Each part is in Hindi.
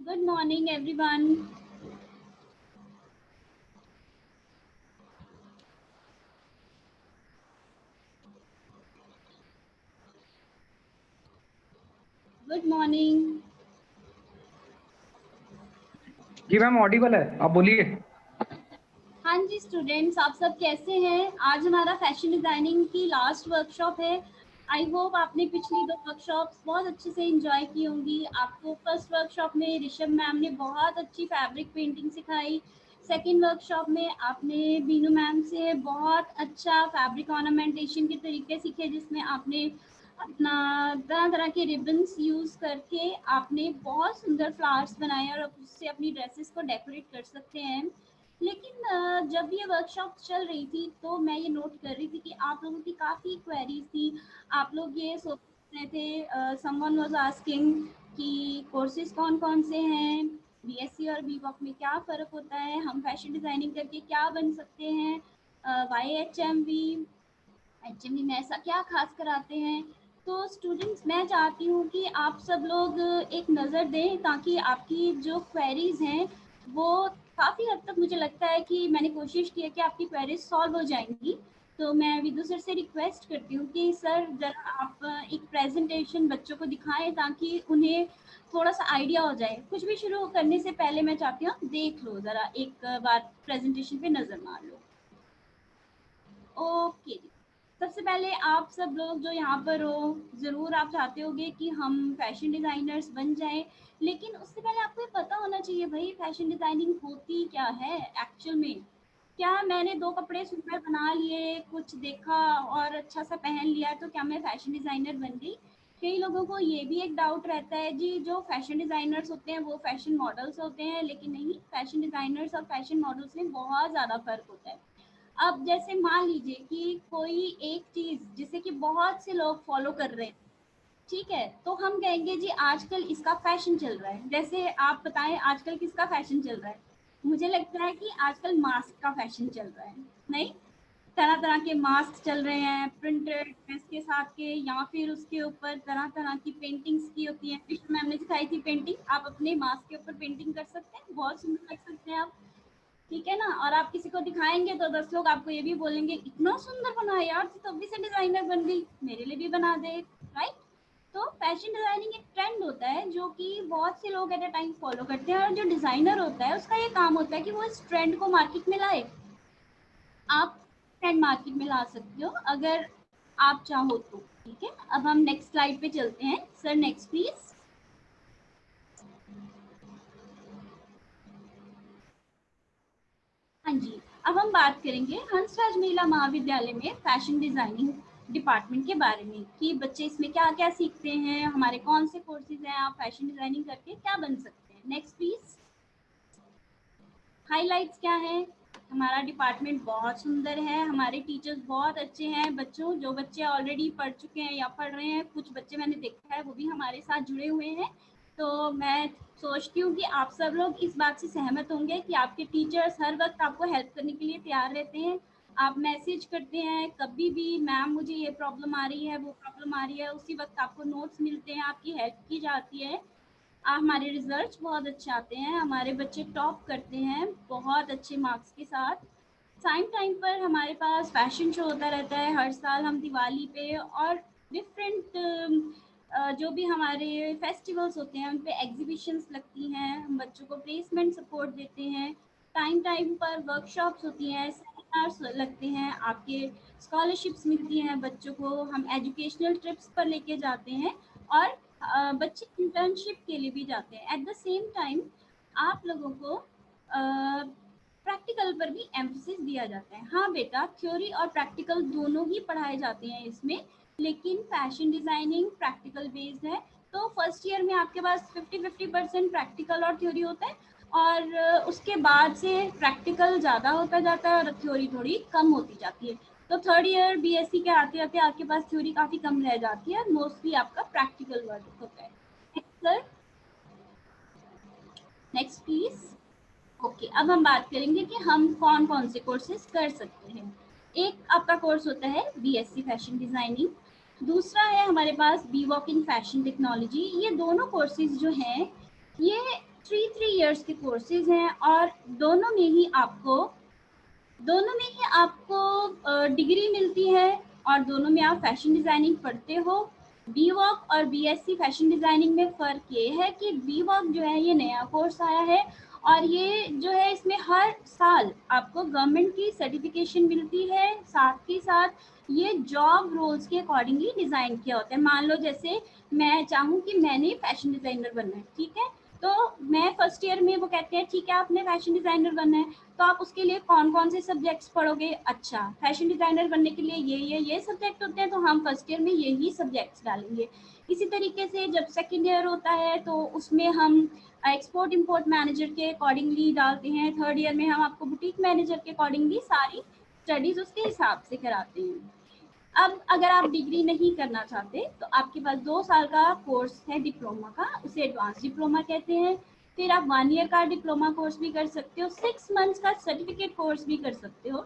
Good morning, everyone. Good morning. जी मैम ऑडिबल है, आप बोलिए। हाँ जी स्टूडेंट्स, आप सब कैसे हैं? आज हमारा फैशन डिज़ाइनिंग की लास्ट वर्कशॉप है। आई होप आपने पिछली 2 वर्कशॉप्स बहुत अच्छे से एंजॉय की होंगी। आपको फर्स्ट वर्कशॉप में ऋषभ मैम ने बहुत अच्छी फैब्रिक पेंटिंग सिखाई। सेकंड वर्कशॉप में आपने बीनू मैम से बहुत अच्छा फैब्रिक ऑर्नामेंटेशन के तरीके सीखे, जिसमें आपने अपना तरह तरह के रिबन्स यूज़ करके आपने बहुत सुंदर फ्लावर्स बनाए और उससे अपनी ड्रेसेस को डेकोरेट कर सकते हैं। लेकिन जब ये वर्कशॉप चल रही थी तो मैं ये नोट कर रही थी कि आप लोगों की काफ़ी क्वेरीज थी। आप लोग ये सोच रहे थे, समवन वाज आस्किंग कि कोर्सेज कौन कौन से हैं, बीएससी और बीवॉक में क्या फ़र्क होता है, हम फैशन डिज़ाइनिंग करके क्या बन सकते हैं, YHMV एचएमवी में ऐसा क्या खास कराते हैं। तो स्टूडेंट्स, मैं चाहती हूँ कि आप सब लोग एक नज़र दें ताकि आपकी जो क्वेरीज हैं वो काफ़ी हद तक, मुझे लगता है कि मैंने कोशिश की है कि आपकी क्वेरीज सॉल्व हो जाएंगी। तो मैं विदु सर से रिक्वेस्ट करती हूँ कि सर जरा आप एक प्रेजेंटेशन बच्चों को दिखाएं ताकि उन्हें थोड़ा सा आइडिया हो जाए। कुछ भी शुरू करने से पहले मैं चाहती हूँ देख लो, ज़रा एक बार प्रेजेंटेशन पे नज़र मार लो। ओके, सबसे पहले आप सब लोग जो यहाँ पर हो, ज़रूर आप चाहते होंगे कि हम फैशन डिज़ाइनर्स बन जाएं, लेकिन उससे पहले आपको ये पता होना चाहिए भाई फैशन डिज़ाइनिंग होती क्या है एक्चुअल में। क्या मैंने 2 कपड़े सुंदर बना लिए, कुछ देखा और अच्छा सा पहन लिया तो क्या मैं फैशन डिज़ाइनर बन गई? कई लोगों को ये भी एक डाउट रहता है जी, जो फैशन डिज़ाइनर्स होते हैं वो फैशन मॉडल्स होते हैं, लेकिन नहीं, फैशन डिज़ाइनर्स और फैशन मॉडल्स में बहुत ज़्यादा फ़र्क होता है। अब जैसे मान लीजिए कि कोई एक चीज़ जिसे कि बहुत से लोग फॉलो कर रहे हैं, ठीक है, तो हम कहेंगे जी आजकल इसका फैशन चल रहा है। जैसे आप बताएं आजकल किसका फैशन चल रहा है? मुझे लगता है कि आजकल मास्क का फैशन चल रहा है। नहीं, तरह तरह के मास्क चल रहे हैं प्रिंटेड ड्रेस के साथ के, या फिर उसके ऊपर तरह तरह की पेंटिंग्स की होती है। विष्णु मैम ने सिखाई थी पेंटिंग, आप अपने मास्क के ऊपर पेंटिंग कर सकते हैं, बहुत सुंदर लग सकते हैं आप, ठीक है ना। और आप किसी को दिखाएंगे तो 10 लोग आपको ये भी बोलेंगे इतना सुंदर बना यार, तू तो अभी से डिजाइनर बन गई, मेरे लिए भी बना दे, राइट। तो फैशन डिजाइनिंग एक ट्रेंड होता है जो कि बहुत से लोग एट अ टाइम फॉलो करते हैं, और जो डिजाइनर होता है उसका ये काम होता है कि वो इस ट्रेंड को मार्केट में लाए। आप ट्रेंड मार्केट में ला सकते हो अगर आप चाहो तो, ठीक है। अब हम नेक्स्ट स्लाइड पे चलते हैं। Sir next please. हाँ जी, अब हम बात करेंगे हंसराज महिला महाविद्यालय में फैशन डिजाइनिंग डिपार्टमेंट के बारे में कि बच्चे इसमें क्या क्या सीखते हैं, हमारे कौन से कोर्सेज हैं, आप फैशन डिजाइनिंग करके क्या बन सकते हैं। Next please. हाइलाइट्स क्या है? हमारा डिपार्टमेंट बहुत सुंदर है, हमारे टीचर्स बहुत अच्छे हैं। बच्चों, जो बच्चे ऑलरेडी पढ़ चुके हैं या पढ़ रहे हैं, कुछ बच्चे मैंने देखा है वो भी हमारे साथ जुड़े हुए हैं। तो मैं सोचती हूँ कि आप सब लोग इस बात से सहमत होंगे कि आपके टीचर्स हर वक्त आपको हेल्प करने के लिए तैयार रहते हैं। आप मैसेज करते हैं कभी भी, मैम मुझे ये प्रॉब्लम आ रही है, वो प्रॉब्लम आ रही है, उसी वक्त आपको नोट्स मिलते हैं, आपकी हेल्प की जाती है। हमारे रिजल्ट्स बहुत अच्छे आते हैं, हमारे बच्चे टॉप करते हैं बहुत अच्छे मार्क्स के साथ। टाइम टाइम पर हमारे पास फैशन शो होता रहता है, हर साल हम दिवाली पे और डिफरेंट जो भी हमारे फेस्टिवल्स होते हैं उन पे एग्जीबिशंस लगती हैं, हम बच्चों को प्लेसमेंट सपोर्ट देते हैं। टाइम टाइम पर वर्कशॉप्स होती हैं, सेमिनार्स लगते हैं, आपके स्कॉलरशिप्स मिलती हैं बच्चों को, हम एजुकेशनल ट्रिप्स पर लेके जाते हैं, और बच्चे इंटर्नशिप के लिए भी जाते हैं। एट द सेम टाइम आप लोगों को प्रैक्टिकल पर भी एम्फोसिस दिया जाता है। हाँ बेटा, थ्योरी और प्रैक्टिकल दोनों ही पढ़ाए जाते हैं इसमें, लेकिन फैशन डिज़ाइनिंग प्रैक्टिकल बेस्ड है। तो फर्स्ट ईयर में आपके पास 50-50% प्रैक्टिकल और थ्योरी होता है, और उसके बाद से प्रैक्टिकल ज़्यादा होता जाता है और थ्योरी थोड़ी कम होती जाती है। तो थर्ड ईयर बीएससी के आते आते आपके पास थ्योरी काफ़ी कम रह जाती है, मोस्टली आपका प्रैक्टिकल वर्क होता है। Sir next please. ओके, अब हम बात करेंगे कि हम कौन कौन से कोर्सेज कर सकते हैं। एक आपका कोर्स होता है बीएससी फैशन डिज़ाइनिंग, दूसरा है हमारे पास B Voc in fashion technology. ये दोनों कोर्सेज जो हैं ये थ्री इयर्स के कोर्सेज हैं और दोनों में ही आपको डिग्री मिलती है और दोनों में आप फैशन डिज़ाइनिंग पढ़ते हो। बी वॉक और बीएससी फैशन डिज़ाइनिंग में फ़र्क ये है कि बी वॉक जो है ये नया कोर्स आया है और ये जो है इसमें हर साल आपको गवर्नमेंट की सर्टिफिकेशन मिलती है, साथ ही साथ ये जॉब रोल्स के अकॉर्डिंगली डिज़ाइन किया होता है। मान लो जैसे मैं चाहूँ कि मैंने फैशन डिज़ाइनर बनना है, ठीक है, तो मैं फर्स्ट ईयर में वो कहते हैं ठीक है आपने फैशन डिज़ाइनर बनना है, तो आप उसके लिए कौन कौन से सब्जेक्ट्स पढ़ोगे। अच्छा, फैशन डिज़ाइनर बनने के लिए ये सब्जेक्ट होते हैं, तो हम फर्स्ट ईयर में यही सब्जेक्ट्स डालेंगे। इसी तरीके से जब सेकेंड ईयर होता है तो उसमें हम एक्सपोर्ट इंपोर्ट मैनेजर के अकॉर्डिंगली डालते हैं। थर्ड ईयर में हम आपको बुटीक मैनेजर के अकॉर्डिंगली सारी स्टडीज़ उसके हिसाब से कराते हैं। अब अगर आप डिग्री नहीं करना चाहते तो आपके पास 2 साल का कोर्स है डिप्लोमा का, उसे एडवांस डिप्लोमा कहते हैं। फिर आप 1 ईयर का डिप्लोमा कोर्स भी कर सकते हो, 6 मंथ्स का सर्टिफिकेट कोर्स भी कर सकते हो।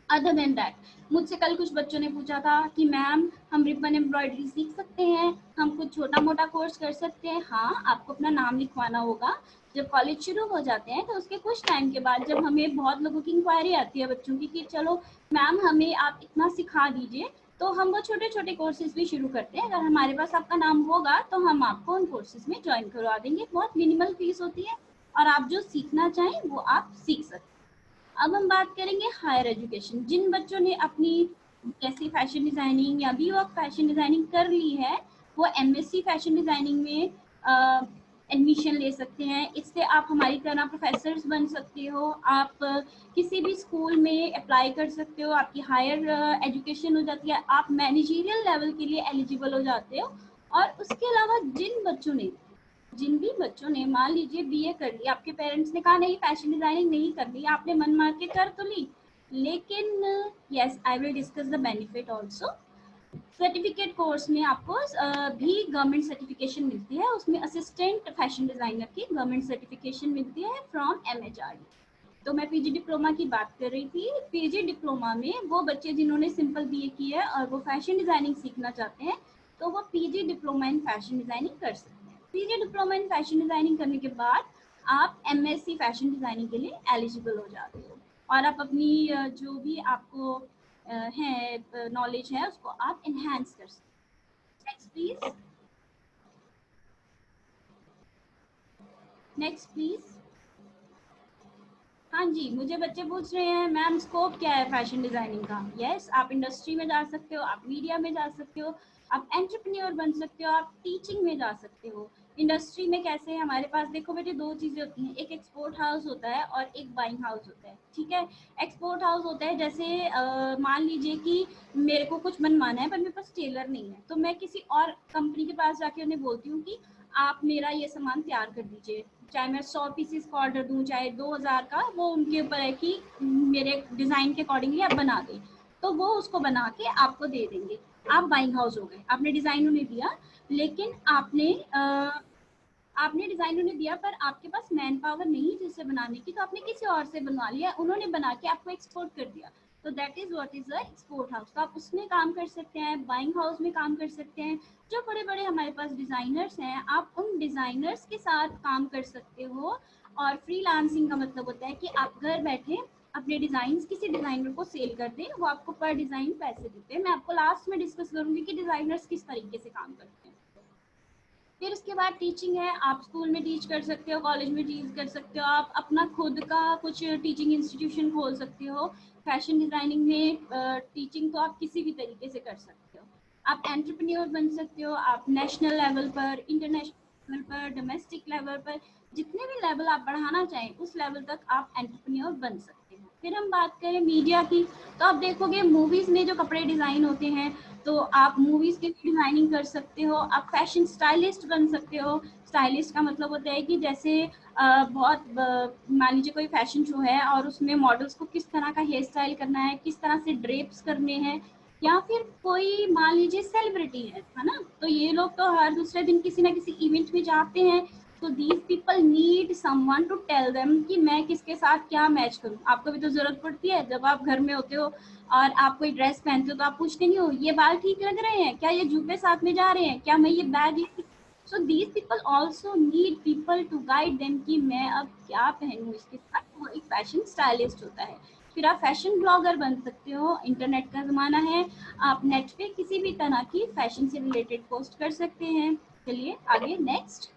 अदर देन दैट, मुझसे कल कुछ बच्चों ने पूछा था कि मैम हम रिबन एम्ब्रॉयडरी सीख सकते हैं, हम कुछ छोटा मोटा कोर्स कर सकते हैं। हाँ, आपको अपना नाम लिखवाना होगा। जब कॉलेज शुरू हो जाते हैं तो उसके कुछ टाइम के बाद जब हमें बहुत लोगों की इंक्वायरी आती है बच्चों की कि चलो मैम हमें आप इतना सिखा दीजिए, तो हम वो छोटे छोटे कोर्सेज भी शुरू करते हैं। अगर हमारे पास आपका नाम होगा तो हम आपको उन कोर्सेज में ज्वाइन करवा देंगे। बहुत मिनिमल फीस होती है और आप जो सीखना चाहें वो आप सीख सकते हैं। अब हम बात करेंगे हायर एजुकेशन। जिन बच्चों ने अपनी जैसे फैशन डिज़ाइनिंग या बी वॉक फैशन डिज़ाइनिंग कर ली है, वो एमएससी फैशन डिज़ाइनिंग में एडमिशन ले सकते हैं। इससे आप हमारी तरह प्रोफेसर्स बन सकते हो, आप किसी भी स्कूल में अप्लाई कर सकते हो, आपकी हायर एजुकेशन हो जाती है, आप मैनेजरियल लेवल के लिए एलिजिबल हो जाते हो। और उसके अलावा जिन भी बच्चों ने मान लीजिए बीए कर ली, आपके पेरेंट्स ने कहा नहीं फैशन डिजाइनिंग नहीं करनी, आपने मन मार के कर तो ली, लेकिन yes I will discuss the benefit also. Certificate course में आपको भी गवर्नमेंट सर्टिफिकेशन मिलती है, उसमें असिस्टेंट फैशन डिजाइनर की गवर्नमेंट सर्टिफिकेशन मिलती है फ्रॉम एमएचआरडी। तो मैं पीजी डिप्लोमा की बात कर रही थी। पीजी डिप्लोमा में वो बच्चे जिन्होंने सिंपल बीए की है और वो फैशन डिजाइनिंग सीखना चाहते हैं तो वो PG diploma in fashion designing कर सकते हैं। PG diploma in fashion designing करने के बाद आप एमएससी फैशन डिजाइनिंग के लिए एलिजिबल हो जाते हो और आप अपनी जो भी आपको है नॉलेज है उसको आप एनहांस कर सकते हो। Next please, next please. हाँ जी, मुझे बच्चे पूछ रहे हैं मैम स्कोप क्या है फैशन डिजाइनिंग का। यस, आप इंडस्ट्री में जा सकते हो, आप मीडिया में जा सकते हो, आप एंटरप्रेन्योर बन सकते हो, आप टीचिंग में जा सकते हो। इंडस्ट्री में कैसे, हमारे पास देखो बेटे 2 चीज़ें होती हैं, एक एक्सपोर्ट हाउस होता है और एक बाइंग हाउस होता है। ठीक है, एक्सपोर्ट हाउस होता है जैसे मान लीजिए कि मेरे को कुछ बनवाना है पर मेरे पास टेलर नहीं है, तो मैं किसी और कंपनी के पास जाके उन्हें बोलती हूँ कि आप मेरा ये सामान तैयार कर दीजिए, चाहे मैं 100 पीसेस का ऑर्डर दूं चाहे 2000 का, वो उनके ऊपर है कि मेरे डिज़ाइन के अकॉर्डिंगली आप बना दें, तो वो उसको बना के आपको दे देंगे। आप बाइंग हाउस हो गए, आपने डिज़ाइन उन्हें दिया, लेकिन आपने डिज़ाइन उन्हें दिया पर आपके पास मैन पावर नहीं जिससे बनाने की, तो आपने किसी और से बनवा लिया, उन्होंने बना के आपको एक्सपोर्ट कर दिया, तो that is what is a export house. तो आप उसमें काम कर सकते हैं, बाइंग हाउस में काम कर सकते हैं। जो बड़े बड़े हमारे पास डिज़ाइनर्स हैं, आप उन डिज़ाइनर्स के साथ काम कर सकते हो। और फ्रीलांसिंग का मतलब होता है कि आप घर बैठे अपने डिज़ाइन किसी डिज़ाइनर को सेल कर दें, वो आपको पर डिज़ाइन पैसे देते हैं। मैं आपको लास्ट में डिस्कस करूंगी कि डिज़ाइनर्स किस तरीके से काम करते हैं। फिर उसके बाद टीचिंग है, आप स्कूल में टीच कर सकते हो, कॉलेज में टीच कर सकते हो, आप अपना खुद का कुछ टीचिंग इंस्टीट्यूशन खोल सकते हो। फैशन डिज़ाइनिंग में टीचिंग तो आप किसी भी तरीके से कर सकते हो। आप एंटरप्रेन्योर बन सकते हो, आप नेशनल लेवल पर, इंटरनेशनल लेवल पर, डोमेस्टिक लेवल पर, जितने भी लेवल आप बढ़ाना चाहें उस लेवल तक आप एंटरप्रेन्योर बन सकते हो। फिर हम बात करें मीडिया की, तो आप देखोगे मूवीज़ में जो कपड़े डिज़ाइन होते हैं, तो आप मूवीज़ की डिज़ाइनिंग कर सकते हो। आप फैशन स्टाइलिस्ट बन सकते हो। स्टाइलिस्ट का मतलब होता है कि जैसे मान लीजिए कोई फैशन शो है और उसमें मॉडल्स को किस तरह का हेयर स्टाइल करना है, किस तरह से ड्रेप्स करने हैं, या फिर कोई मान लीजिए सेलिब्रिटी है ना, तो ये लोग तो हर दूसरे दिन किसी ना किसी इवेंट में जाते हैं, तो these people need someone to tell them कि मैं किसके साथ क्या मैच करूं। आपको भी तो जरूरत पड़ती है, जब आप घर में होते हो और आप कोई ड्रेस पहनते हो तो आप पूछते नहीं हो ये बाल ठीक लग रहे हैं क्या, ये जूते साथ में जा रहे हैं क्या, मैं ये bag so these people also need people to guide them कि मैं अब क्या पहनूं इसके साथ। वो एक फैशन स्टाइलिस्ट होता है। फिर आप फैशन ब्लॉगर बन सकते हो, इंटरनेट का ज़माना है, आप नेट पे किसी भी तरह की फैशन से रिलेटेड पोस्ट कर सकते हैं। चलिए आगे नेक्स्ट।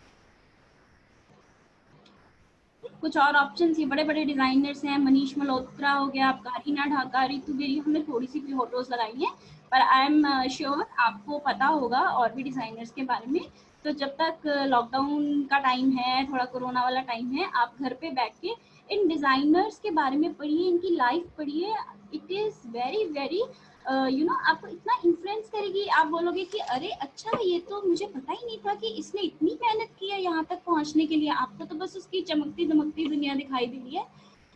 कुछ और ऑप्शंस, ये बड़े बड़े डिजाइनर्स हैं, मनीष मल्होत्रा हो गया, कारीना ढाका, रितु बेरी, हमने थोड़ी सी फोटोज लगाई हैं, पर आई एम श्योर आपको पता होगा और भी डिजाइनर्स के बारे में। तो जब तक लॉकडाउन का टाइम है, थोड़ा कोरोना वाला टाइम है, आप घर पे बैठ के इन डिजाइनर्स के बारे में पढ़िए, इनकी लाइफ पढ़िए। इट इज़ वेरी वेरी आपको इतना इन्फ्लुएंस करेगी, आप बोलोगे कि अरे अच्छा, ये तो मुझे पता ही नहीं था कि इसने इतनी मेहनत की है यहाँ तक पहुँचने के लिए। आपको तो बस उसकी चमकती दमकती दुनिया दिखाई दे रही है,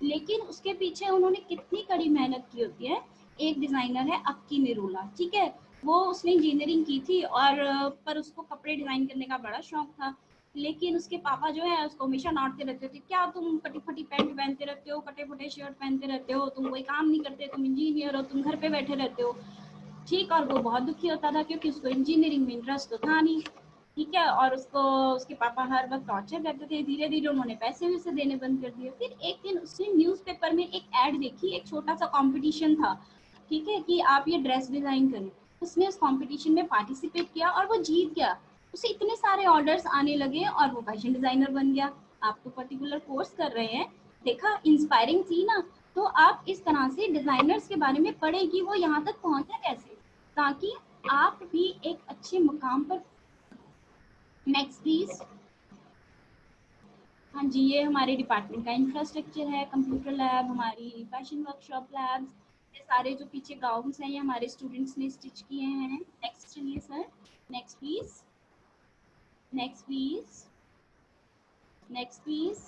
लेकिन उसके पीछे उन्होंने कितनी कड़ी मेहनत की होती है। एक डिजाइनर है अक्की निरोला, ठीक है, वो उसने इंजीनियरिंग की थी और पर उसको कपड़े डिजाइन करने का बड़ा शौक था। लेकिन उसके पापा जो है उसको हमेशा डांटते रहते थे, क्या तुम कटी फटी पैंट पहनते रहते हो, कटे फटे शर्ट पहनते रहते हो, तुम कोई काम नहीं करते, तुम इंजीनियर हो, तुम घर पे बैठे रहते हो। ठीक, और वो बहुत दुखी होता था क्योंकि उसको इंजीनियरिंग में इंटरेस्ट तो था नहीं। ठीक है, और उसको उसके पापा हर वक्त टॉर्चर करते थे। धीरे धीरे उन्होंने पैसे वैसे देने बंद कर दिए। फिर एक दिन उसने न्यूज़पेपर में एक ऐड देखी, एक छोटा सा कंपटीशन था, ठीक है, कि आप ये ड्रेस डिजाइन करें। उसने उस कंपटीशन में पार्टिसिपेट किया और वो जीत गया। उसे इतने सारे ऑर्डर्स आने लगे और वो फैशन डिजाइनर बन गया। आप तो पर्टिकुलर कोर्स कर रहे हैं, देखा, इंस्पायरिंग थी ना। तो आप इस तरह से डिजाइनर्स के बारे में पढ़ें कि वो यहाँ तक पहुंचा कैसे, ताकि आप भी एक अच्छे मुकाम पर। Next please. हाँ जी, ये हमारे डिपार्टमेंट का इंफ्रास्ट्रक्चर है, कंप्यूटर लैब, हमारी फैशन वर्कशॉप लैब्स, ये सारे जो पीछे गाउन्स हैं ये हमारे स्टूडेंट्स ने स्टिच किए हैं। नेक्स्ट चलिए sir, next please, next please, next please.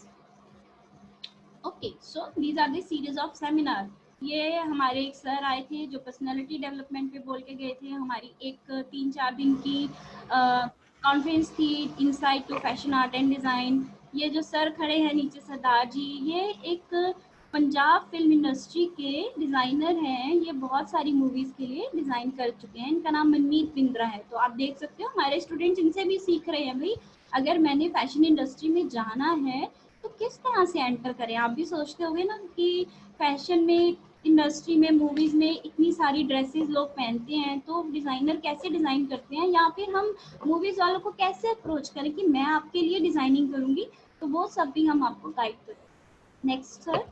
Okay, so these are the series of seminar. ये हमारे एक सर आए थे जो पर्सनालिटी डेवलपमेंट पे बोल के गए थे। हमारी एक 3-4 दिन की कॉन्फ्रेंस थी, insight to fashion art and design. ये जो सर खड़े हैं नीचे, सरदार जी, ये एक पंजाब फिल्म इंडस्ट्री के डिज़ाइनर हैं। ये बहुत सारी मूवीज़ के लिए डिज़ाइन कर चुके हैं। इनका नाम मनमीत बिंद्रा है। तो आप देख सकते हो हमारे स्टूडेंट्स इनसे भी सीख रहे हैं। भाई, अगर मैंने फैशन इंडस्ट्री में जाना है तो किस तरह से एंटर करें। आप भी सोचते होंगे ना कि फैशन में, इंडस्ट्री में, मूवीज में इतनी सारी ड्रेसेस लोग पहनते हैं, तो डिजाइनर कैसे डिजाइन करते हैं, या फिर हम मूवीज वालों को कैसे अप्रोच करें कि मैं आपके लिए डिजाइनिंग करूंगी। तो वो सब भी हम आपको गाइड करें। Next sir.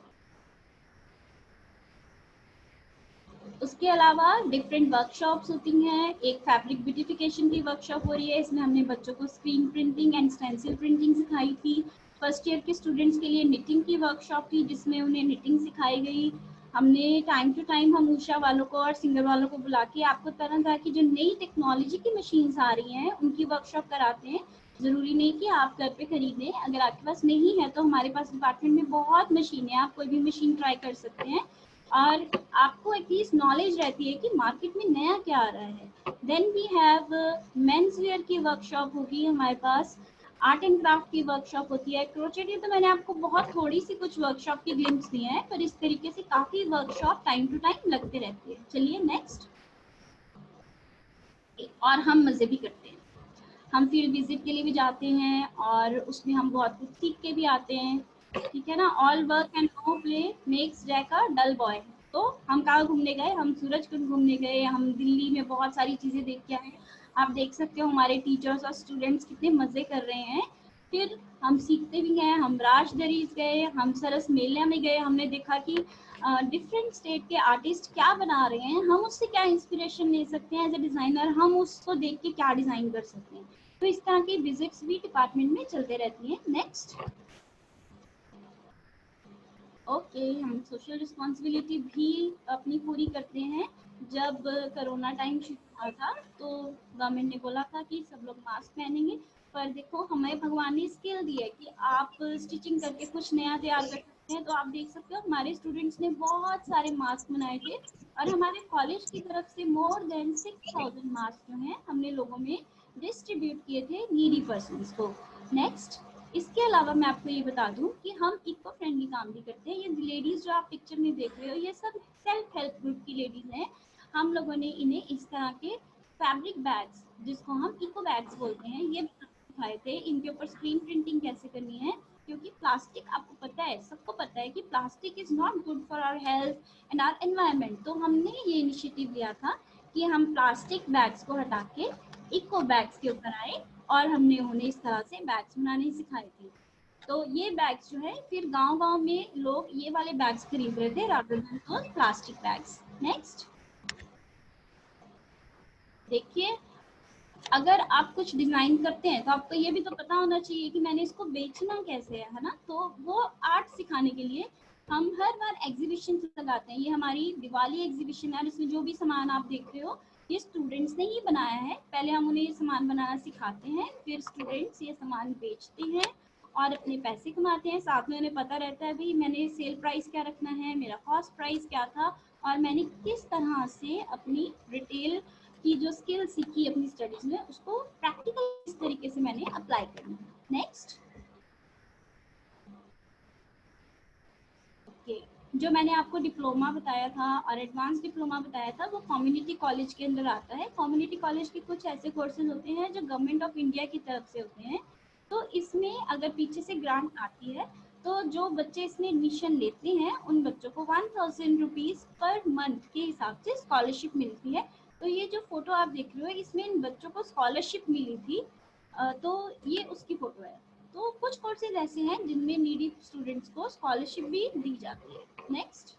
उसके अलावा डिफरेंट वर्कशॉप्स होती हैं। एक फैब्रिक ब्यूटिफिकेशन की वर्कशॉप हो रही है, इसमें हमने बच्चों को screen printing and stencil printing सिखाई थी। फर्स्ट ईयर के स्टूडेंट्स के लिए निटिंग की वर्कशॉप थी, जिसमें उन्हें निटिंग सिखाई गई। हमने टाइम टू टाइम हम ऊषा वालों को और सिंगर वालों को बुला के आपको तरह तरह की जो नई टेक्नोलॉजी की मशीन्स आ रही हैं उनकी वर्कशॉप कराते हैं। ज़रूरी नहीं कि आप घर पे खरीदें, अगर आपके पास नहीं है तो हमारे पास डिपार्टमेंट में बहुत मशीनें हैं, आप कोई भी मशीन ट्राई कर सकते हैं और आपको एटलीस्ट नॉलेज रहती है कि मार्केट में नया क्या आ रहा है। Then we have menswear की वर्कशॉप होगी हमारे पास, आर्ट एंड क्राफ्ट की वर्कशॉप होती है, क्रोचेट की तो मैंने आपको बहुत थोड़ी सी कुछ वर्कशॉप की ग्लिम्स दी हैं, पर इस तरीके से काफ़ी वर्कशॉप टाइम टू टाइम लगते रहती है। चलिए नेक्स्ट। और हम मज़े भी करते हैं, हम फील्ड विजिट के लिए भी जाते हैं और उसमें हम बहुत कुछ सीख के भी आते हैं। ठीक है ना, all work and no play makes Jack a dull boy. तो हम कहाँ घूमने गए, हम सूरजकुंड घूमने गए, हम दिल्ली में बहुत सारी चीज़ें देख के आए। आप देख सकते हो हमारे टीचर्स और स्टूडेंट्स कितने मज़े कर रहे हैं। फिर हम सीखते भी हैं, हम राजदरीज गए, हम सरस मेले में गए, हमने देखा कि डिफरेंट स्टेट के आर्टिस्ट क्या बना रहे हैं, हम उससे क्या इंस्पिरेशन ले सकते हैं एज ए डिज़ाइनर, हम उसको देख के क्या डिज़ाइन कर सकते हैं। तो इस तरह की विजिट्स भी डिपार्टमेंट में चलते रहती हैं। नेक्स्ट। ओके, हम सोशल रिस्पॉन्सिबिलिटी भी अपनी पूरी करते हैं। जब कोरोना टाइम शुरू हुआ था तो गवर्नमेंट ने बोला था कि सब लोग मास्क पहनेंगे, पर देखो हमें भगवान ने स्किल दी है कि आप स्टिचिंग करके कुछ नया तैयार कर सकते हैं। तो आप देख सकते हो हमारे स्टूडेंट्स ने बहुत सारे मास्क बनाए थे और हमारे कॉलेज की तरफ से मोर देन 6000 मास्क जो हैं हमने लोगों में डिस्ट्रीब्यूट किए थे, नीडी पर्सन्स को। नेक्स्ट। इसके अलावा मैं आपको ये बता दूं कि हम इको फ्रेंडली काम भी करते हैं। ये लेडीज जो आप पिक्चर में देख रहे हो ये सब सेल्फ हेल्प ग्रुप की लेडीज हैं। हम लोगों ने इन्हें इस तरह के फैब्रिक बैग्स, जिसको हम इको बैग्स बोलते हैं, ये सिखाए थे इनके ऊपर स्क्रीन प्रिंटिंग कैसे करनी है, क्योंकि प्लास्टिक आपको पता है, सबको पता है कि plastic is not good for our health and our environment. तो हमने ये इनिशिएटिव लिया था कि हम प्लास्टिक बैग्स को हटा के इको बैग्स के ऊपर आए और हमने उन्हें इस तरह से बैग्स बनाने सिखाए थे। तो ये बैग्स जो है फिर गांव-गांव में लोग ये वाले बैग्स खरीद रहे थे रादर देन दोस प्लास्टिक बैग्स। नेक्स्ट देखिए, अगर आप कुछ डिजाइन करते हैं तो आपको ये भी तो पता होना चाहिए कि मैंने इसको बेचना कैसे है ना। तो वो आर्ट सिखाने के लिए हम हर बार एग्जीबिशन लगाते हैं। ये हमारी दिवाली एग्जीबिशन है और इसमें जो भी सामान आप देख रहे हो ये स्टूडेंट्स ने ही बनाया है। पहले हम उन्हें ये सामान बनाना सिखाते हैं, फिर स्टूडेंट्स ये सामान बेचते हैं और अपने पैसे कमाते हैं। साथ में उन्हें पता रहता है भाई मैंने सेल प्राइस क्या रखना है, मेरा कॉस्ट प्राइस क्या था और मैंने किस तरह से अपनी रिटेल की जो स्किल सीखी अपनी स्टडीज में उसको प्रैक्टिकल इस तरीके से मैंने अप्लाई करना है। नेक्स्ट ओके, जो मैंने आपको डिप्लोमा बताया था और एडवांस डिप्लोमा बताया था वो कम्युनिटी कॉलेज के अंदर आता है। कम्युनिटी कॉलेज के कुछ ऐसे कोर्सेज होते हैं जो गवर्नमेंट ऑफ इंडिया की तरफ से होते हैं। तो इसमें अगर पीछे से ग्रांट आती है तो जो बच्चे इसमें एडमिशन लेते हैं उन बच्चों को 1000 रुपीज़ पर मंथ के हिसाब से स्कॉलरशिप मिलती है। तो ये जो फोटो आप देख रहे हो इसमें इन बच्चों को स्कॉलरशिप मिली थी। तो ये उसकी फोटो है। तो कुछ कोर्सेज ऐसे हैं जिनमें नीडी स्टूडेंट्स को स्कॉलरशिप भी दी जाती है। नेक्स्ट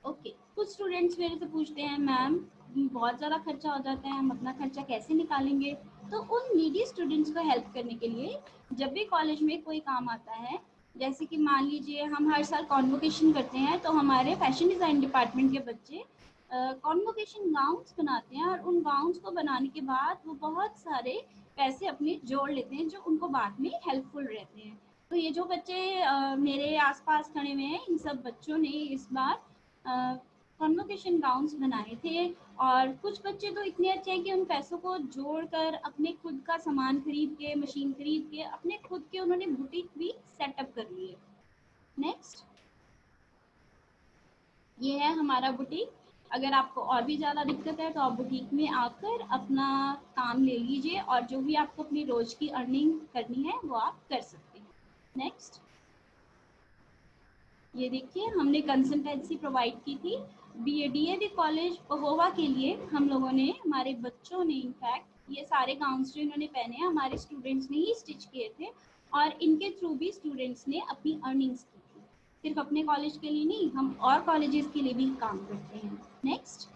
ओके, कुछ स्टूडेंट्स मेरे से पूछते हैं मैम बहुत ज़्यादा खर्चा हो जाता है, हम अपना खर्चा कैसे निकालेंगे। तो उन नीडी स्टूडेंट्स को हेल्प करने के लिए जब भी कॉलेज में कोई काम आता है, जैसे कि मान लीजिए हम हर साल कॉन्वोकेशन करते हैं तो हमारे फैशन डिज़ाइन डिपार्टमेंट के बच्चे कॉन्वोकेशन गाउन्स बनाते हैं और उन गाउन्स को बनाने के बाद वो बहुत सारे पैसे अपने जोड़ लेते हैं जो उनको बाद में हेल्पफुल रहते हैं। तो ये जो बच्चे मेरे आसपास खड़े हुए हैं इन सब बच्चों ने इस बार कॉन्वोकेशन गाउन्स बनाए थे और कुछ बच्चे तो इतने अच्छे हैं कि उन पैसों को जोड़कर अपने खुद का सामान खरीद के, मशीन खरीद के अपने खुद के उन्होंने बुटीक भी सेटअप कर लिए। नेक्स्ट ये है हमारा बुटीक। अगर आपको और भी ज़्यादा दिक्कत है तो आप बुटीक में आकर अपना काम ले लीजिए और जो भी आपको अपनी रोज़ की अर्निंग करनी है वो आप कर सकते हैं। नेक्स्ट ये देखिए हमने कंसल्टेंसी प्रोवाइड की थी डीएवी कॉलेज पहोवा के लिए। हम लोगों ने, हमारे बच्चों ने इनफैक्ट ये सारे गाउन्स जो इन्होंने पहने हैं हमारे स्टूडेंट्स ने ही स्टिच किए थे और इनके थ्रू भी स्टूडेंट्स ने अपनी अर्निंग्स की थी। सिर्फ अपने कॉलेज के लिए नहीं, हम और कॉलेजेस के लिए भी काम करते हैं। नेक्स्ट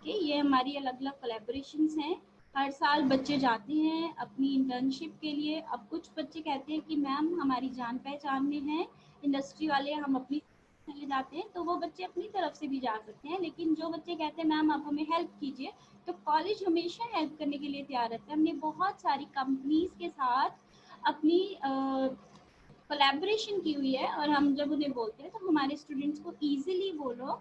ये हमारी अलग अलग कोलैबोरेशंस हैं। हर साल बच्चे जाते हैं अपनी इंटर्नशिप के लिए। अब कुछ बच्चे कहते हैं कि मैम हमारी जान पहचान में है इंडस्ट्री वाले, हम अपनी चले जाते हैं, तो वो बच्चे अपनी तरफ से भी जा सकते हैं। लेकिन जो बच्चे कहते हैं मैम आप हमें हेल्प कीजिए, तो कॉलेज हमेशा हेल्प करने के लिए तैयार रहता है। हमने बहुत सारी कंपनीज के साथ अपनी कोलैबोरेशन की हुई है और हम जब उन्हें बोलते हैं तो हमारे स्टूडेंट्स को ईजिली वो लोग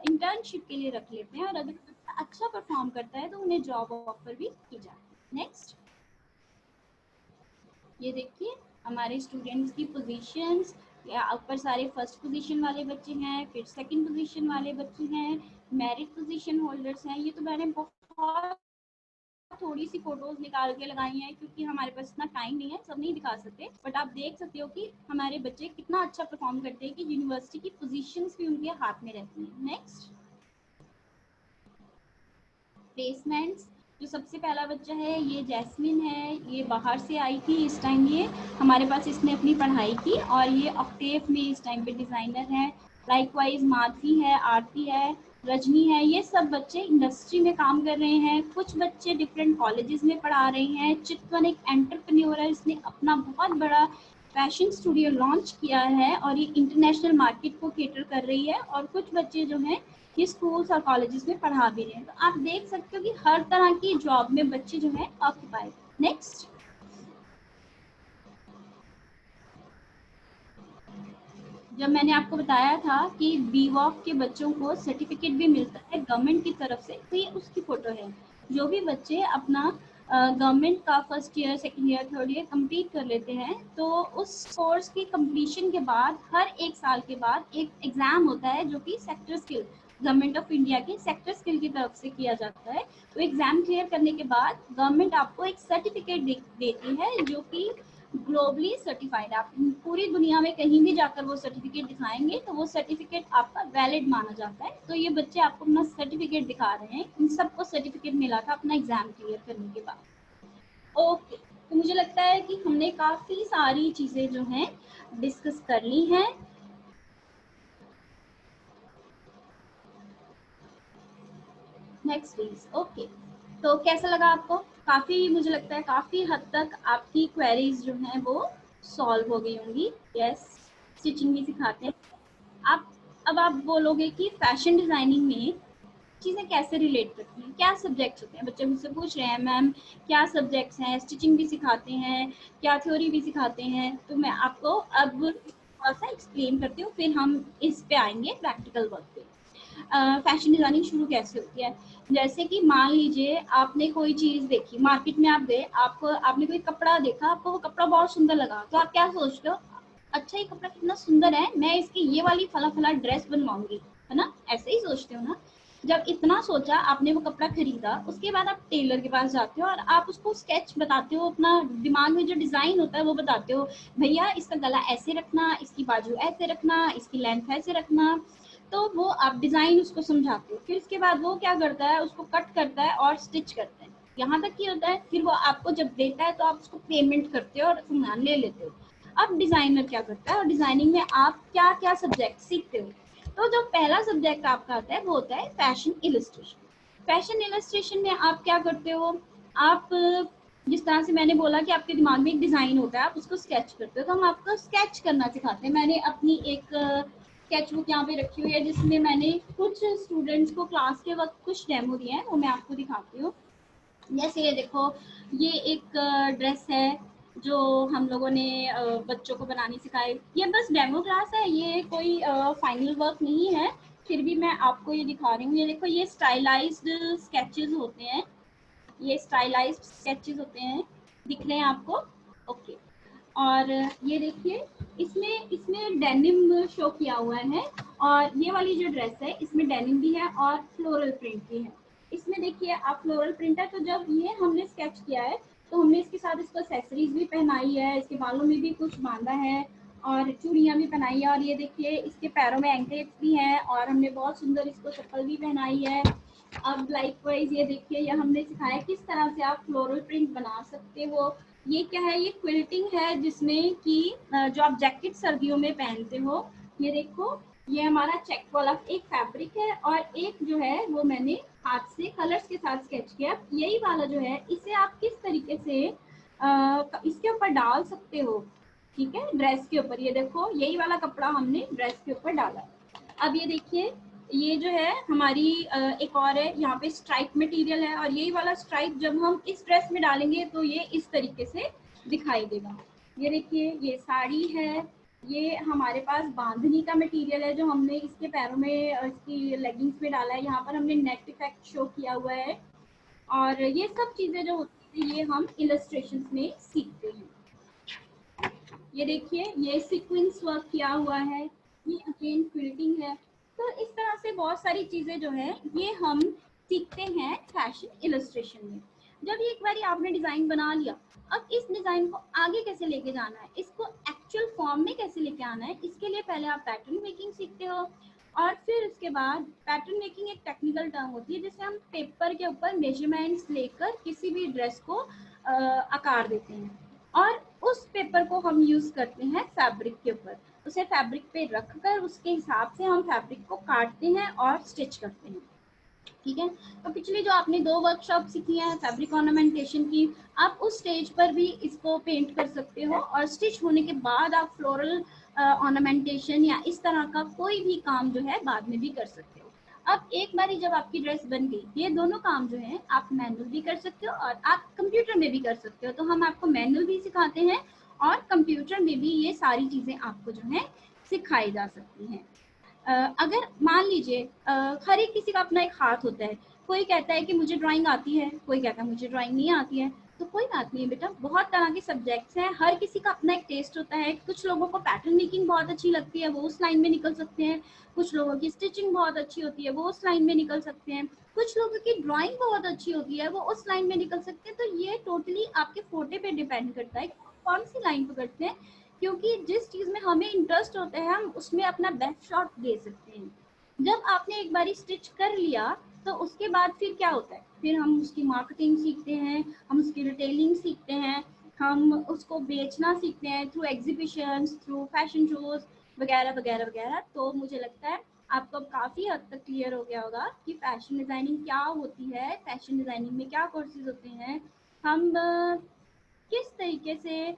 इंटर्नशिप के लिए रख लेते हैं और अगर बच्चा अच्छा परफॉर्म करता है तो उन्हें जॉब ऑफर भी की जाती है। नेक्स्ट ये देखिए हमारे स्टूडेंट्स की पोजीशंस, या ऊपर सारे फर्स्ट पोजीशन वाले बच्चे हैं, फिर सेकंड पोजीशन वाले बच्चे हैं, मेरिट पोजीशन होल्डर्स हैं। ये तो मैंने बहुत थोड़ी सी फोटोज निकाल के लगाई हैं क्योंकि हमारे पास इतना टाइम नहीं है, सब नहीं दिखा सकते, बट आप देख सकते हो कि हमारे बच्चे कितना अच्छा परफॉर्म करते हैं कि यूनिवर्सिटी की पोजीशंस भी उनके हाथ में रहती हैं। नेक्स्ट प्लेसमेंट्स, जो सबसे पहला बच्चा है ये जैस्मिन है, ये बाहर से आई थी। इस टाइम ये हमारे पास इसने अपनी पढ़ाई की और ये ऑक्टेव में इस टाइम पे डिज़ाइनर है। लाइकवाइज माधवी है, आरती है, रजनी है। ये सब बच्चे इंडस्ट्री में काम कर रहे हैं। कुछ बच्चे डिफरेंट कॉलेजेस में पढ़ा रहे हैं। चितवन एक एंटरप्रेन्योर है, इसने अपना बहुत बड़ा फैशन स्टूडियो लॉन्च किया है और ये इंटरनेशनल मार्केट को केटर कर रही है। और कुछ बच्चे जो हैं ये स्कूल्स और कॉलेजेस में पढ़ा भी रहे हैं। तो आप देख सकते हो कि हर तरह की जॉब में बच्चे जो हैं ऑक्यूपाइड। नेक्स्ट जब मैंने आपको बताया था कि बीवॉक के बच्चों को सर्टिफिकेट भी मिलता है गवर्नमेंट की तरफ से, तो ये उसकी फोटो है। जो भी बच्चे अपना गवर्नमेंट का first year, second year, third year complete कर लेते हैं तो उस कोर्स की कंप्लीशन के बाद हर एक साल के बाद एक एग्ज़ाम होता है जो कि sector skill, government of India के सेक्टर स्किल की तरफ से किया जाता है। तो एग्जाम क्लियर करने के बाद गवर्नमेंट आपको एक सर्टिफिकेट देती है जो कि ग्लोबली सर्टिफाइड है। आप पूरी दुनिया में कहीं भी जाकर वो सर्टिफिकेट दिखाएंगे तो वो सर्टिफिकेट आपका वैलिड माना जाता है। तो ये बच्चे आपको अपना सर्टिफिकेट दिखा रहे हैं, इन सबको सर्टिफिकेट मिला था अपना एग्जाम क्लियर करने के बाद। ओके, तो मुझे लगता है कि हमने काफ़ी सारी चीज़ें जो हैं डिस्कस कर ली हैं। Next please. ओके, तो कैसा लगा आपको? काफ़ी, मुझे लगता है काफ़ी हद तक आपकी क्वेरीज जो हैं वो सॉल्व हो गई होंगी। यस, स्टिचिंग भी सिखाते हैं आप। अब आप बोलोगे कि फैशन डिज़ाइनिंग में चीज़ें कैसे रिलेट करती हैं, क्या सब्जेक्ट्स होते हैं? बच्चे मुझसे पूछ रहे हैं मैम क्या सब्जेक्ट्स हैं, स्टिचिंग भी सिखाते हैं क्या, थ्योरी भी सिखाते हैं? तो मैं आपको अब थोड़ा सा एक्सप्लेन करती हूँ, फिर हम इस पे आएंगे प्रैक्टिकल वर्क पे। फैशन डिज़ाइनिंग शुरू कैसे होती है? जैसे कि मान लीजिए आपने कोई चीज़ देखी, मार्केट में आप गए, आपने कोई कपड़ा देखा, आपको वो कपड़ा बहुत सुंदर लगा, तो आप क्या सोचते हो? अच्छा ये कपड़ा कितना सुंदर है, मैं इसकी ये वाली फला फला ड्रेस बनवाऊंगी, है ना? ऐसे ही सोचते हो ना? जब इतना सोचा, आपने वो कपड़ा खरीदा, उसके बाद आप टेलर के पास जाते हो और आप उसको स्केच बताते हो, अपना दिमाग में जो डिज़ाइन होता है वो बताते हो, भैया इसका गला ऐसे रखना, इसकी बाजू ऐसे रखना, इसकी लेंथ ऐसे रखना। तो वो आप डिज़ाइन उसको समझाते हो, फिर उसके बाद वो क्या करता है, उसको कट करता है और स्टिच करता है। यहाँ तक ही होता है। फिर वो आपको जब देता है तो आप उसको पेमेंट करते हो और सामान ले लेते हो। अब डिज़ाइनर क्या करता है, और डिज़ाइनिंग में आप क्या क्या सब्जेक्ट सीखते हो? तो जो पहला सब्जेक्ट आपका आता है वो होता है फैशन इलस्ट्रेशन। फैशन इलस्ट्रेशन में आप क्या करते हो? आप जिस तरह से मैंने बोला कि आपके दिमाग में एक डिज़ाइन होता है, आप उसको स्केच करते हो, तो हम आपको स्केच करना सिखाते हैं। मैंने अपनी एक स्केच बुक यहाँ पे रखी हुई है जिसमें मैंने कुछ स्टूडेंट्स को क्लास के वक्त कुछ डेमो दिए हैं, वो मैं आपको दिखाती हूँ। जैसे ये देखो, ये एक ड्रेस है जो हम लोगों ने बच्चों को बनानी सिखाई। ये बस डेमो क्लास है, ये कोई फाइनल वर्क नहीं है, फिर भी मैं आपको ये दिखा रही हूँ। ये देखो, ये स्टाइलाइज्ड स्केचेस होते हैं, ये स्टाइलाइज्ड स्केचेस होते हैं, दिख रहे हैं आपको? ओके। और ये देखिए, इसमें इसमें डेनिम शो किया हुआ है, और ये वाली जो ड्रेस है इसमें डेनिम भी है और फ्लोरल प्रिंट भी है। इसमें देखिए आप, फ्लोरल प्रिंट है, तो जब ये हमने स्केच किया है तो हमने इसके साथ इसको एक्सेसरीज भी पहनाई है, इसके बालों में भी कुछ बांधा है और चूड़ियाँ भी पहनाई है, और ये देखिए इसके पैरों में एंकलेट्स भी हैं, और हमने बहुत सुंदर इसको चप्पल भी पहनाई है। अब लाइकवाइज ये देखिए, ये हमने सिखाया किस तरह से आप फ्लोरल प्रिंट बना सकते हो। ये क्या है? ये क्विल्टिंग है, जिसमें कि जो आप जैकेट सर्दियों में पहनते हो, ये देखो, ये हमारा चेक वाला एक फैब्रिक है, और एक जो है वो मैंने हाथ से कलर्स के साथ स्केच किया। यही वाला जो है, इसे आप किस तरीके से इसके ऊपर डाल सकते हो, ठीक है, ड्रेस के ऊपर। ये देखो, यही वाला कपड़ा हमने ड्रेस के ऊपर डाला। अब ये देखिए, ये जो है हमारी एक और है, यहाँ पे स्ट्राइप मटेरियल है, और यही वाला स्ट्राइप जब हम इस ड्रेस में डालेंगे तो ये इस तरीके से दिखाई देगा। ये देखिए, ये साड़ी है, ये हमारे पास बांधनी का मटेरियल है जो हमने इसके पैरों में, इसकी लेगिंग्स में डाला है। यहाँ पर हमने नेट इफेक्ट शो किया हुआ है, और ये सब चीज़ें जो होती है ये हम इलस्ट्रेशन में सीखते हैं। ये देखिए, ये सीक्वेंस वर्क किया हुआ है, ये अगेन क्विल्टिंग है। तो इस तरह से बहुत सारी चीज़ें जो है ये हम सीखते हैं फैशन इलस्ट्रेशन में। जब एक बार आपने डिज़ाइन बना लिया, अब इस डिज़ाइन को आगे कैसे लेके जाना है, इसको एक्चुअल फॉर्म में कैसे लेके आना है, इसके लिए पहले आप पैटर्न मेकिंग सीखते हो, और फिर उसके बाद पैटर्न मेकिंग एक टेक्निकल टर्म होती है जिससे हम पेपर के ऊपर मेजरमेंट्स लेकर किसी भी ड्रेस को आकार देते हैं, और उस पेपर को हम यूज़ करते हैं फैब्रिक के ऊपर। उसे फैब्रिक पे रखकर उसके हिसाब से हम फैब्रिक को काटते हैं और स्टिच करते हैं, ठीक है। तो पिछली जो आपने 2 वर्कशॉप सीखी हैं फैब्रिक ऑर्नामेंटेशन की, आप उस स्टेज पर भी इसको पेंट कर सकते हो, और स्टिच होने के बाद आप फ्लोरल ऑर्नामेंटेशन या इस तरह का कोई भी काम जो है बाद में भी कर सकते हो। अब एक बारी जब आपकी ड्रेस बन गई, ये दोनों काम जो है आप मैनुअल भी कर सकते हो और आप कंप्यूटर में भी कर सकते हो। तो हम आपको मैनुअल भी सिखाते हैं और कंप्यूटर में भी ये सारी चीज़ें आपको जो है सिखाई जा सकती हैं। अगर मान लीजिए, हर एक किसी का अपना एक हाथ होता है, कोई कहता है कि मुझे ड्राइंग आती है, कोई कहता है मुझे ड्राइंग नहीं आती है। तो कोई बात नहीं है बेटा, बहुत तरह के सब्जेक्ट्स हैं, हर किसी का अपना एक टेस्ट होता है। कुछ लोगों को पैटर्न मेकिंग बहुत अच्छी लगती है, वो उस लाइन में निकल सकते हैं। कुछ लोगों की स्टिचिंग बहुत अच्छी होती है, वो उस लाइन में निकल सकते हैं। कुछ लोगों की ड्राइंग बहुत अच्छी होती है, वो उस लाइन में निकल सकते हैं। तो ये टोटली आपके फोटे पे डिपेंड करता है कौन सी लाइन पकड़ते हैं, क्योंकि जिस चीज़ में हमें इंटरेस्ट होता है हम उसमें अपना बेस्ट शॉट दे सकते हैं। जब आपने एक बारी स्टिच कर लिया तो उसके बाद फिर क्या होता है, फिर हम उसकी मार्केटिंग सीखते हैं, हम उसकी रिटेलिंग सीखते हैं, हम उसको बेचना सीखते हैं through exhibitions, through fashion shows वगैरह वगैरह वगैरह। तो मुझे लगता है आपको अब काफ़ी हद तक क्लियर हो गया होगा कि फैशन डिज़ाइनिंग क्या होती है, फैशन डिज़ाइनिंग में क्या कोर्सेज होते हैं, हम किस तरीके से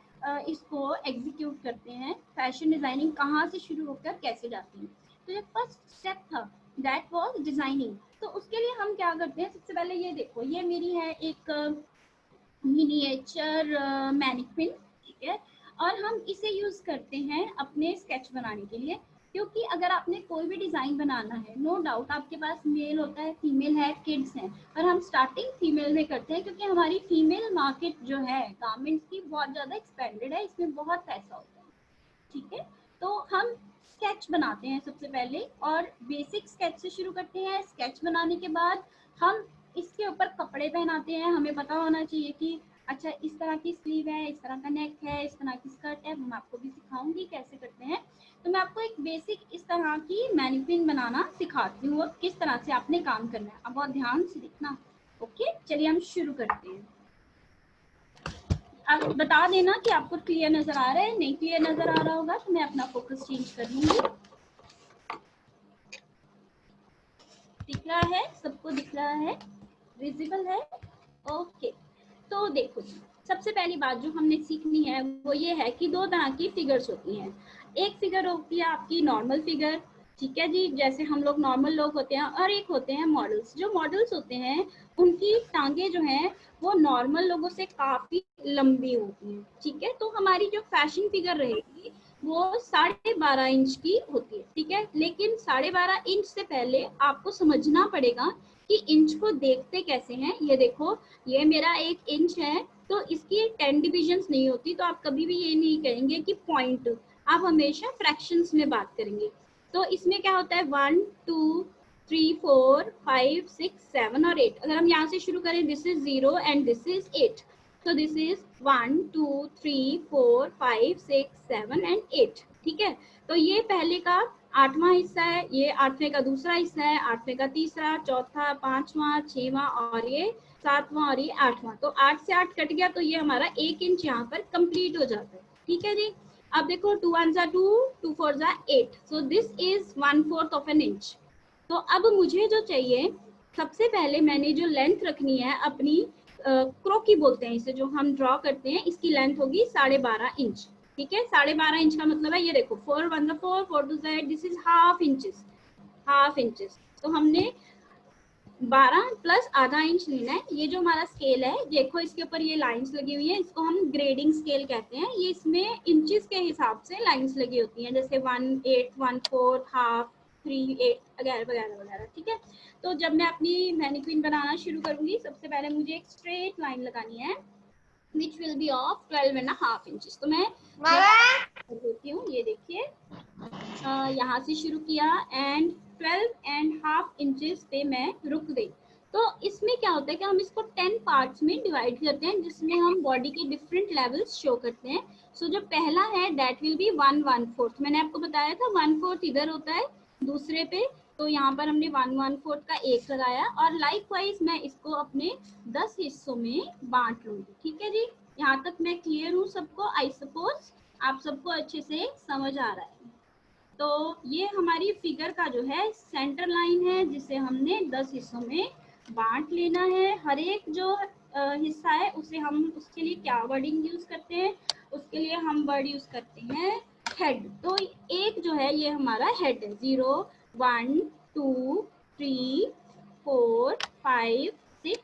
इसको एग्जीक्यूट करते हैं, फैशन डिज़ाइनिंग कहाँ से शुरू होकर कैसे जाती है। तो ये फर्स्ट स्टेप था, दैट वाज डिज़ाइनिंग। तो उसके लिए हम क्या करते हैं, सबसे पहले ये देखो, ये मेरी है एक मिनिएचर मैनिक्विन, ठीक है, और हम इसे यूज़ करते हैं अपने स्केच बनाने के लिए। क्योंकि अगर आपने कोई भी डिज़ाइन बनाना है, नो डाउट आपके पास मेल होता है, फीमेल है, किड्स हैं, और हम स्टार्टिंग फीमेल में करते हैं क्योंकि हमारी फीमेल मार्केट जो है गारमेंट्स की बहुत ज़्यादा एक्सपेंडेड है, इसमें बहुत पैसा होता है, ठीक है। तो हम स्केच बनाते हैं सबसे पहले, और बेसिक स्केच से शुरू करते हैं। स्केच बनाने के बाद हम इसके ऊपर कपड़े पहनाते हैं। हमें पता होना चाहिए कि अच्छा इस तरह की स्लीव है, इस तरह का नेक है, इस तरह की स्कर्ट है। मैं आपको भी सिखाऊंगी कैसे करते हैं। तो मैं आपको एक बेसिक इस तरह की मैनिक्विन बनाना सिखाती हूँ, और किस तरह से आपने काम करना है। अब बहुत ध्यान से देखना। ओके, चलिए हम शुरू करते हैं। आप बता देना कि आपको क्लियर नजर आ रहा है, नहीं क्लियर नजर आ रहा होगा तो मैं अपना फोकस चेंज कर लूंगी। दिख रहा है, सबको दिख रहा है, विजिबल है? ओके, तो देखो जी, सबसे पहली बात जो हमने सीखनी है वो ये है कि दो तरह की फिगर्स होती हैं। एक फिगर होती है आपकी नॉर्मल फिगर, ठीक है जी, जैसे हम लोग नॉर्मल लोग होते हैं, और एक होते हैं मॉडल्स। जो मॉडल्स होते हैं उनकी टांगे जो हैं वो नॉर्मल लोगों से काफी लंबी होती हैं, ठीक है। तो हमारी जो फैशन फिगर रहेगी वो 12.5 इंच की होती है, ठीक है। लेकिन 12.5 इंच से पहले आपको समझना पड़ेगा कि इंच को देखते कैसे हैं। ये देखो, ये मेरा 1 इंच है, तो इसकी 10 डिविजन्स नहीं होती, तो आप कभी भी ये नहीं कहेंगे कि पॉइंट, आप हमेशा फ्रैक्शंस में बात करेंगे। तो इसमें क्या होता है, 1 2 3 4 5 6 7 और 8। अगर हम यहाँ से शुरू करें, this is 0 and this is 8, तो दिस इज 1 2 3 4 5 6 7 एंड 8, ठीक है। तो ये पहले का 8वां हिस्सा है, ये 8वें का दूसरा हिस्सा है, 8वें का तीसरा, चौथा, 5वां, 6वां और ये 7वां और ये 8वां। तो 8 से 8 कट गया, तो ये हमारा 1 इंच यहाँ पर कंप्लीट हो जाता है, ठीक है जी। अब देखो 2 1 जा 2, 2 4 जा 8, सो this is 1/4 of an inch. तो अब मुझे जो चाहिए, सबसे पहले मैंने जो लेंथ रखनी है अपनी, क्रोकी बोलते हैं इसे, जो हम ड्रॉ करते हैं, इसकी लेंथ होगी 12.5 इंच, ठीक है। 12.5 इंच का मतलब है, ये देखो 4 1 जा 4, 4 2 जा 8, this is half inches, half inches. तो हमने 12 प्लस आधा इंच लेना है। ये जो हमारा स्केल है, देखो इसके ऊपर ये लाइंस लगी हुई है, इसको हम ग्रेडिंग स्केल कहते हैं। ये इसमें इंचेस के हिसाब से लाइंस लगी होती हैं, जैसे 1 8 1 4 हाफ 3 8 वगैरह वगैरह वगैरह, ठीक है। तो जब मैं अपनी मैनिक्विन बनाना शुरू करूंगी, सबसे पहले मुझे एक स्ट्रेट लाइन लगानी है which will be of 12.5 inches। तो मैं देती हूँ, ये देखिए, यहाँ से शुरू किया एंड 12.5 इंचेस पे मैं रुक गई। तो इसमें क्या होता है कि हम इसको 10 पार्ट्स में डिवाइड करते हैं, जिसमें हम बॉडी के डिफरेंट लेवल्स शो करते हैं। सो जो पहला है दैट विल बी 1/4। मैंने आपको बताया था 1/4 इधर होता है दूसरे पे, तो यहाँ पर हमने 1/4 का एक लगाया, और लाइक वाइज मैं इसको अपने 10 हिस्सों में बांट लूंगी, ठीक है जी। यहाँ तक मैं क्लियर हूँ सबको? आई सपोज आप सबको अच्छे से समझ आ रहा है। तो ये हमारी फिगर का जो है सेंटर लाइन है, जिसे हमने 10 हिस्सों में बांट लेना है। हर एक जो हिस्सा है उसे हम, उसके लिए क्या वर्डिंग यूज करते हैं, उसके लिए हम वर्ड यूज करते हैं हेड। तो एक जो है ये हमारा हेड है, 0 1 2 3 4 5 6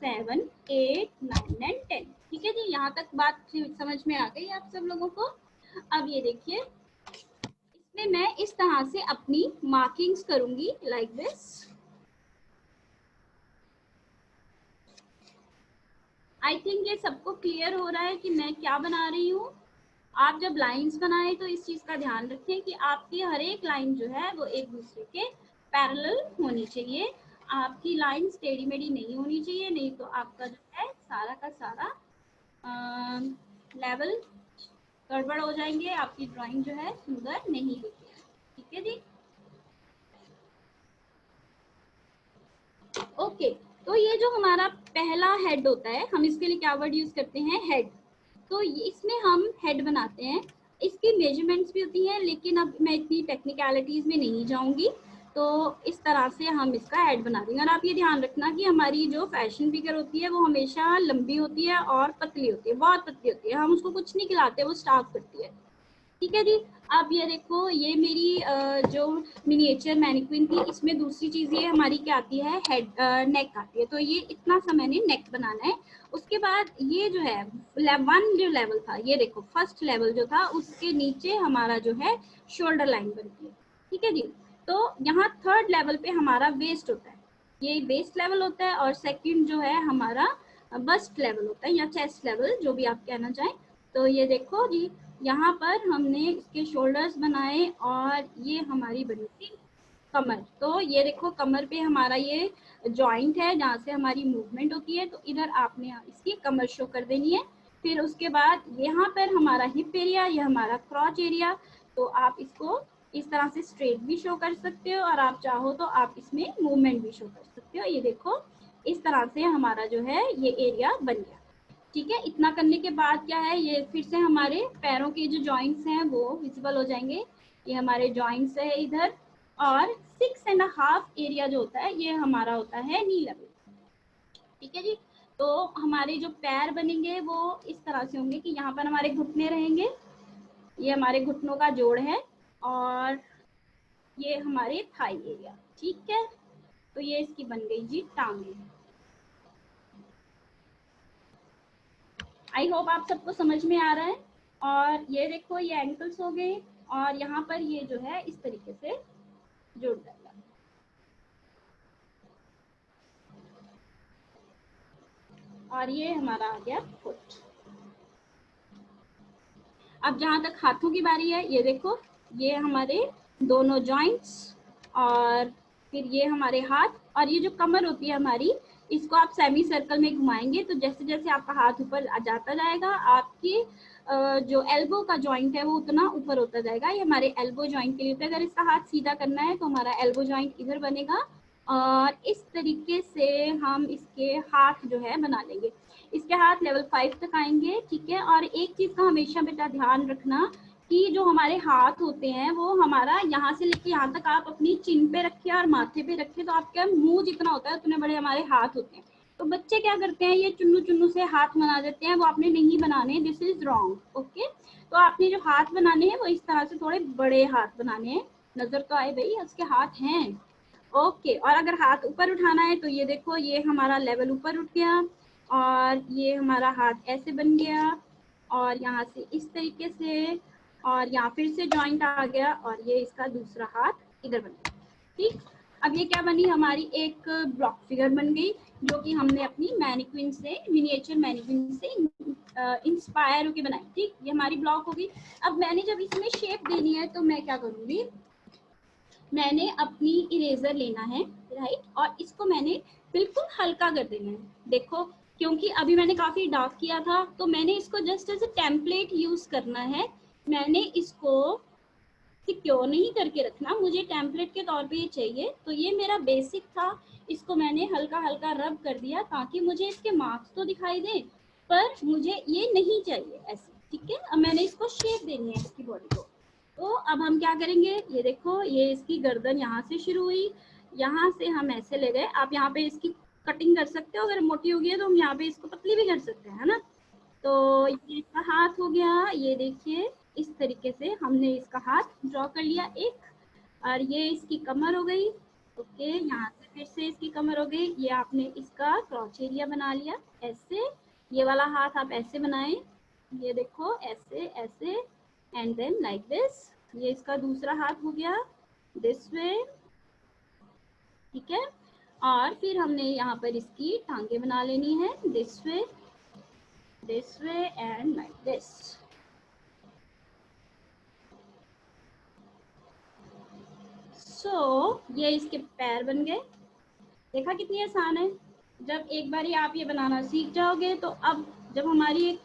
7 8 9 एंड 10, ठीक है जी। यहाँ तक बात समझ में आ गई आप सब लोगों को? अब ये देखिए, इसमें मैं इस तरह से अपनी मार्किंग्स करूंगी, लाइक दिस। आई थिंक ये सबको क्लियर हो रहा है कि मैं क्या बना रही हूँ। आप जब लाइंस बनाएं तो इस चीज का ध्यान रखें कि आपकी हर एक लाइन जो है वो एक दूसरे के पैरेलल होनी चाहिए। आपकी लाइन टेढ़ी मेढ़ी नहीं होनी चाहिए, नहीं तो आपका जो है सारा का सारा लेवल गड़बड़ हो जाएंगे, आपकी ड्राइंग जो है सुंदर नहीं दिखेगी। ठीक है जी, ओके। तो ये जो हमारा पहला हेड होता है, हम इसके लिए क्या वर्ड यूज करते हैं, हेड। तो इसमें हम हेड बनाते हैं, इसकी मेजरमेंट्स भी होती हैं, लेकिन अब मैं इतनी टेक्निकलिटीज में नहीं जाऊंगी। तो इस तरह से हम इसका हेड बना देंगे। और आप ये ध्यान रखना कि हमारी जो फैशन फिगर होती है वो हमेशा लंबी होती है और पतली होती है, बहुत पतली होती है, हम उसको कुछ नहीं खिलाते, वो स्टाफ करती है। ठीक है जी। अब ये देखो, ये मेरी जो मिनिएचर मैनिक्विन थी, इसमें दूसरी चीज ये हमारी क्या आती है, हेड नेक आती है। तो ये इतना सा मैंने नेक बनाना है। उसके बाद ये जो है वन जो लेवल था, ये देखो फर्स्ट लेवल जो था उसके नीचे हमारा जो है शोल्डर लाइन बनती है। ठीक है जी। तो यहाँ थर्ड लेवल पे हमारा वेस्ट होता है, ये वेस्ट लेवल होता है। और सेकंड जो है हमारा बस्ट लेवल होता है या चेस्ट लेवल, जो भी आप कहना चाहें। तो ये देखो जी, यहाँ पर हमने इसके शोल्डर्स बनाए और ये हमारी बनी थी कमर। तो ये देखो कमर पे हमारा ये जॉइंट है जहाँ से हमारी मूवमेंट होती है, तो इधर आपने इसकी कमर शो कर देनी है। फिर उसके बाद यहाँ पर हमारा हिप एरिया, ये हमारा क्रॉच एरिया। तो आप इसको इस तरह से स्ट्रेट भी शो कर सकते हो, और आप चाहो तो आप इसमें मूवमेंट भी शो कर सकते हो। ये देखो इस तरह से हमारा जो है ये एरिया बन गया। ठीक है, इतना करने के बाद क्या है, ये फिर से हमारे पैरों के जो जॉइंट्स हैं वो विजिबल हो जाएंगे। ये हमारे जॉइंट्स है इधर। और 6.5 एरिया जो होता है ये हमारा होता है नी लेवल। ठीक है जी। तो हमारे जो पैर बनेंगे वो इस तरह से होंगे कि यहाँ पर हमारे घुटने रहेंगे, ये हमारे घुटनों का जोड़ है, और ये हमारे थाई एरिया। ठीक है, तो ये इसकी बन गई जी टांगे। आई होप आप सबको समझ में आ रहा है। और ये देखो ये एंकल्स हो गए, और यहाँ पर ये जो है इस तरीके से जुड़ जाएगा। और ये हमारा आ गया फुट। अब जहाँ तक हाथों की बारी है, ये देखो ये हमारे दोनों जॉइंट्स, और फिर ये हमारे हाथ, और ये जो कमर होती है हमारी, इसको आप सेमी सर्कल में घुमाएंगे तो जैसे जैसे आपका हाथ ऊपर जाता जाएगा, आपकी जो एल्बो का जॉइंट है वो उतना ऊपर होता जाएगा। ये हमारे एल्बो जॉइंट के लिए होता है। अगर इसका हाथ सीधा करना है तो हमारा एल्बो जॉइंट इधर बनेगा, और इस तरीके से हम इसके हाथ जो है बना लेंगे। इसके हाथ लेवल 5 तक आएंगे। ठीक है, और एक चीज का हमेशा बेटा ध्यान रखना कि जो हमारे हाथ होते हैं वो हमारा यहाँ से लेके यहाँ तक आप अपनी चिन पे रखिए और माथे पे रखिए, तो आपका मुंह जितना होता है उतने बड़े हमारे हाथ होते हैं। तो बच्चे क्या करते हैं, ये चुन्नू चुन्नू से हाथ बना देते हैं, वो आपने नहीं बनाने, दिस इज रॉन्ग। ओके, तो आपने जो हाथ बनाने हैं वो इस तरह से थोड़े बड़े हाथ बनाने हैं। नजर तो आए भाई, उसके हाथ हैं। ओके, और अगर हाथ ऊपर उठाना है तो ये देखो ये हमारा लेवल ऊपर उठ गया, और ये हमारा हाथ ऐसे बन गया, और यहाँ से इस तरीके से, और यहाँ फिर से जॉइंट आ गया, और ये इसका दूसरा हाथ इधर बन गया। ठीक, अब ये क्या बनी, हमारी एक ब्लॉक फिगर बन गई, जो कि हमने अपनी मैनिक्विन से, मिनिएचर मैनिक्विन से इंस्पायर होकर बनाई। ठीक, ये हमारी ब्लॉक होगी। अब मैंने जब इसमें शेप देनी है तो मैं क्या करूँगी, मैंने अपनी इरेजर लेना है, राइट, और इसको मैंने बिल्कुल हल्का कर देना है। देखो, क्योंकि अभी मैंने काफी डार्क किया था, तो मैंने इसको just as a template use करना है। मैंने इसको सिक्योर नहीं करके रखना, मुझे टेम्पलेट के तौर पे ये चाहिए। तो ये मेरा बेसिक था, इसको मैंने हल्का हल्का रब कर दिया ताकि मुझे इसके मार्क्स तो दिखाई दे, पर मुझे ये नहीं चाहिए ऐसे। ठीक है, अब मैंने इसको शेप देनी है इसकी बॉडी को। तो अब हम क्या करेंगे, ये देखो ये इसकी गर्दन यहाँ से शुरू हुई, यहाँ से हम ऐसे ले गए। आप यहाँ पे इसकी कटिंग कर सकते हो, अगर मोटी होगी है तो हम यहाँ पे इसको पतली भी कर सकते हैं, है ना। तो ये इसका हाथ हो गया, ये देखिए इस तरीके से हमने इसका हाथ ड्रॉ कर लिया एक, और ये इसकी कमर हो गई। ओके, यहाँ से फिर से इसकी कमर हो गई, ये आपने इसका क्रॉच एरिया बना लिया ऐसे। ये वाला हाथ आप ऐसे बनाएं, ये देखो ऐसे ऐसे, एंड देन लाइक दिस। ये इसका दूसरा हाथ हो गया दिस वे। ठीक है, और फिर हमने यहाँ पर इसकी टांगे बना लेनी है this way. This way and like this. So ये इसके पैर बन गए। देखा कितनी आसान है। जब एक बार आप ये बनाना सीख जाओगे तो अब जब हमारी एक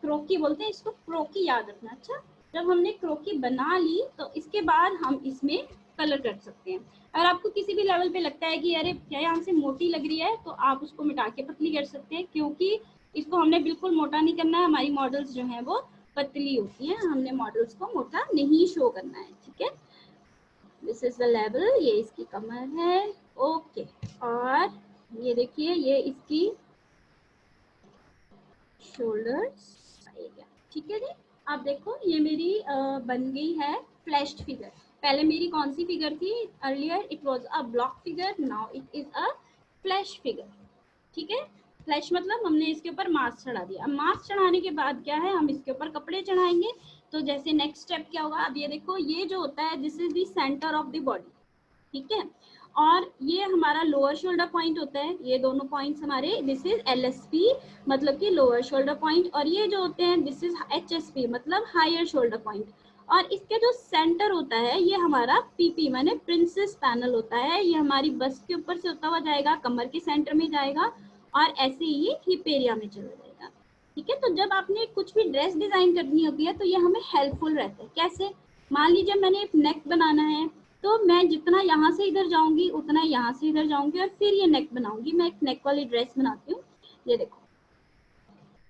क्रोकी बोलते हैं इसको, क्रोकी याद रखना। अच्छा, जब हमने क्रोकी बना ली तो इसके बाद हम इसमें कलर कर सकते हैं। अगर आपको किसी भी लेवल पे लगता है कि अरे क्या यहाँ से मोटी लग रही है, तो आप उसको मिटा के पतली कर सकते हैं, क्योंकि इसको हमने बिल्कुल मोटा नहीं करना है। हमारी मॉडल्स जो हैं वो पतली होती हैं, हमने मॉडल्स को मोटा नहीं शो करना है। ठीक है, दिस इज द लेवल। ये इसकी कमर है। ओके, और ये देखिए ये इसकी शोल्डर्स आएगा। ठीक है जी। अब देखो ये मेरी बन गई है फ्लैश्ड फिगर। पहले मेरी कौन सी फिगर थी? Earlier it was a block figure, now it is a flash figure. ठीक है, फ्लैश मतलब हमने इसके ऊपर मास्क चढ़ा दिया। अब मास्क चढ़ाने के बाद क्या है, हम इसके ऊपर कपड़े चढ़ाएंगे। तो जैसे नेक्स्ट स्टेप क्या होगा, अब ये देखो ये जो होता है this is the centre of the body. ठीक है, और ये हमारा लोअर शोल्डर पॉइंट होता है। ये दोनों पॉइंट्स हमारे, दिस इज LSP मतलब कि लोअर शोल्डर पॉइंट, और ये जो होते हैं दिस इज HSP मतलब हायर शोल्डर पॉइंट। और इसके जो सेंटर होता है ये हमारा PP माने प्रिंसेस पैनल होता है। ये हमारी बस्ट के ऊपर से होता हुआ जाएगा, कमर के सेंटर में जाएगा और ऐसे ही हिप एरिया में चला जाएगा। ठीक है, तो जब आपने कुछ भी ड्रेस डिजाइन करनी होती है तो ये हमें हेल्पफुल रहता है। कैसे? मान लीजिए मैंने एक नेक बनाना है, तो मैं जितना यहाँ से इधर जाऊंगी उतना यहाँ से इधर जाऊंगी और फिर ये नेक बनाऊंगी। मैं एक नेक वाली ड्रेस बनाती हूँ, ये देखो।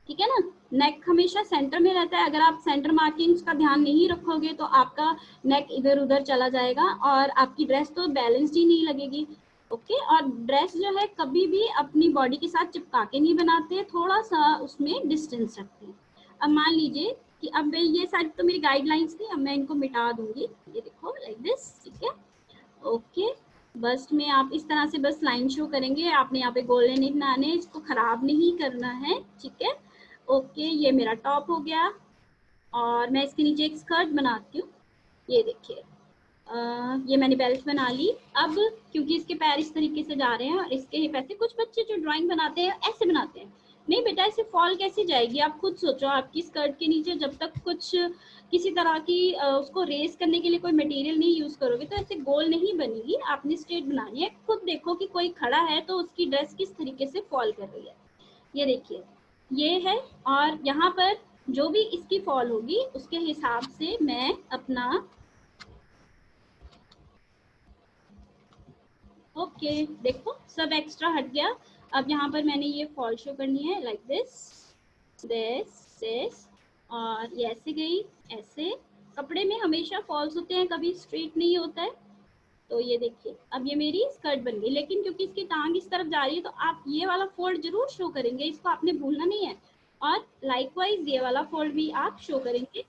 ठीक है ना, नेक हमेशा सेंटर में रहता है। अगर आप सेंटर मार्किंग्स का ध्यान नहीं रखोगे तो आपका नेक इधर उधर चला जाएगा और आपकी ड्रेस तो बैलेंस्ड ही नहीं लगेगी। ओके, और ड्रेस जो है कभी भी अपनी बॉडी के साथ चिपका के नहीं बनाते, थोड़ा सा उसमें डिस्टेंस रखते हैं। अब मान लीजिए कि अब ये सारी तो मेरी गाइडलाइंस थी, अब मैं इनको मिटा दूंगी। ये देखो लाइक दिस। ठीक है, ओके, बस्ट में आप इस तरह से बस लाइन शो करेंगे। आपने यहाँ पे गोले नहीं बनाने, इसको खराब नहीं करना है। ठीक है, ओके, ये मेरा टॉप हो गया और मैं इसके नीचे एक स्कर्ट बनाती हूँ। ये देखिए ये मैंने बेल्ट बना ली। अब क्योंकि इसके पैर इस तरीके से जा रहे हैं और इसके हिप ऐसे, कुछ बच्चे जो ड्राइंग बनाते हैं ऐसे बनाते हैं। नहीं बेटा, ऐसे फॉल कैसे जाएगी? आप खुद सोचो, आपकी स्कर्ट के नीचे जब तक कुछ किसी तरह की उसको रेस करने के लिए कोई मटेरियल नहीं यूज करोगे तो ऐसे गोल नहीं बनेगी। आपने स्ट्रेट बनानी है। खुद देखो कि कोई खड़ा है तो उसकी ड्रेस किस तरीके से फॉल कर रही है। ये देखिए ये है, और यहाँ पर जो भी इसकी फॉल होगी उसके हिसाब से मैं अपना ओके देखो सब एक्स्ट्रा हट गया। अब यहाँ पर मैंने ये फॉल शो करनी है लाइक दिस दिस, और ये ऐसे गई ऐसे। कपड़े में हमेशा फॉल्स होते हैं, कभी स्ट्रेट नहीं होता है। तो ये देखिए अब ये मेरी स्कर्ट बन गई, लेकिन क्योंकि इसकी टांग इस तरफ जा रही है तो आप ये वाला फोल्ड जरूर शो करेंगे, इसको आपने भूलना नहीं है। और लाइकवाइज ये वाला फोल्ड भी आप शो करेंगे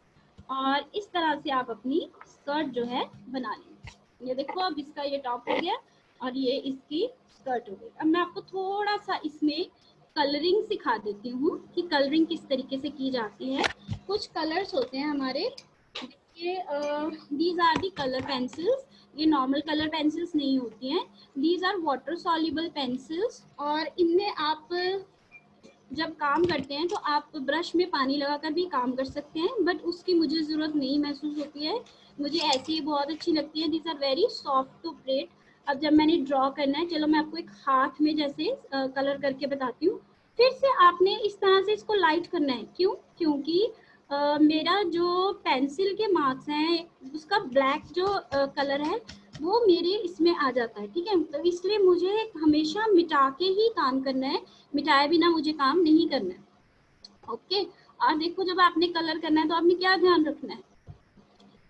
और इस तरह से आप अपनी स्कर्ट जो है बना लेंगे। ये देखो अब इसका ये टॉप हो गया और ये इसकी स्कर्ट हो गई। अब मैं आपको थोड़ा सा इसमें कलरिंग सिखा देती हूँ कि कलरिंग किस तरीके से की जाती है। कुछ कलर्स होते हैं हमारे, ये these are the colour pencils. ये नॉर्मल कलर पेंसिल्स नहीं होती हैं, these are water soluble pencils. और इनमें आप जब काम करते हैं तो आप ब्रश में पानी लगाकर भी काम कर सकते हैं, बट उसकी मुझे ज़रूरत नहीं महसूस होती है, मुझे ऐसी ही बहुत अच्छी लगती है। These are very soft to operate. अब जब मैंने ड्रॉ करना है, चलो मैं आपको एक हाथ में जैसे कलर करके बताती हूँ। फिर से आपने इस तरह से इसको लाइट करना है। क्यों? क्योंकि मेरा जो पेंसिल के मार्क्स हैं उसका ब्लैक जो कलर है वो मेरे इसमें आ जाता है। ठीक है, तो इसलिए मुझे हमेशा मिटा के ही काम करना है, मिटाए बिना मुझे काम नहीं करना है। ओके, और देखो जब आपने कलर करना है तो आपने क्या ध्यान रखना है,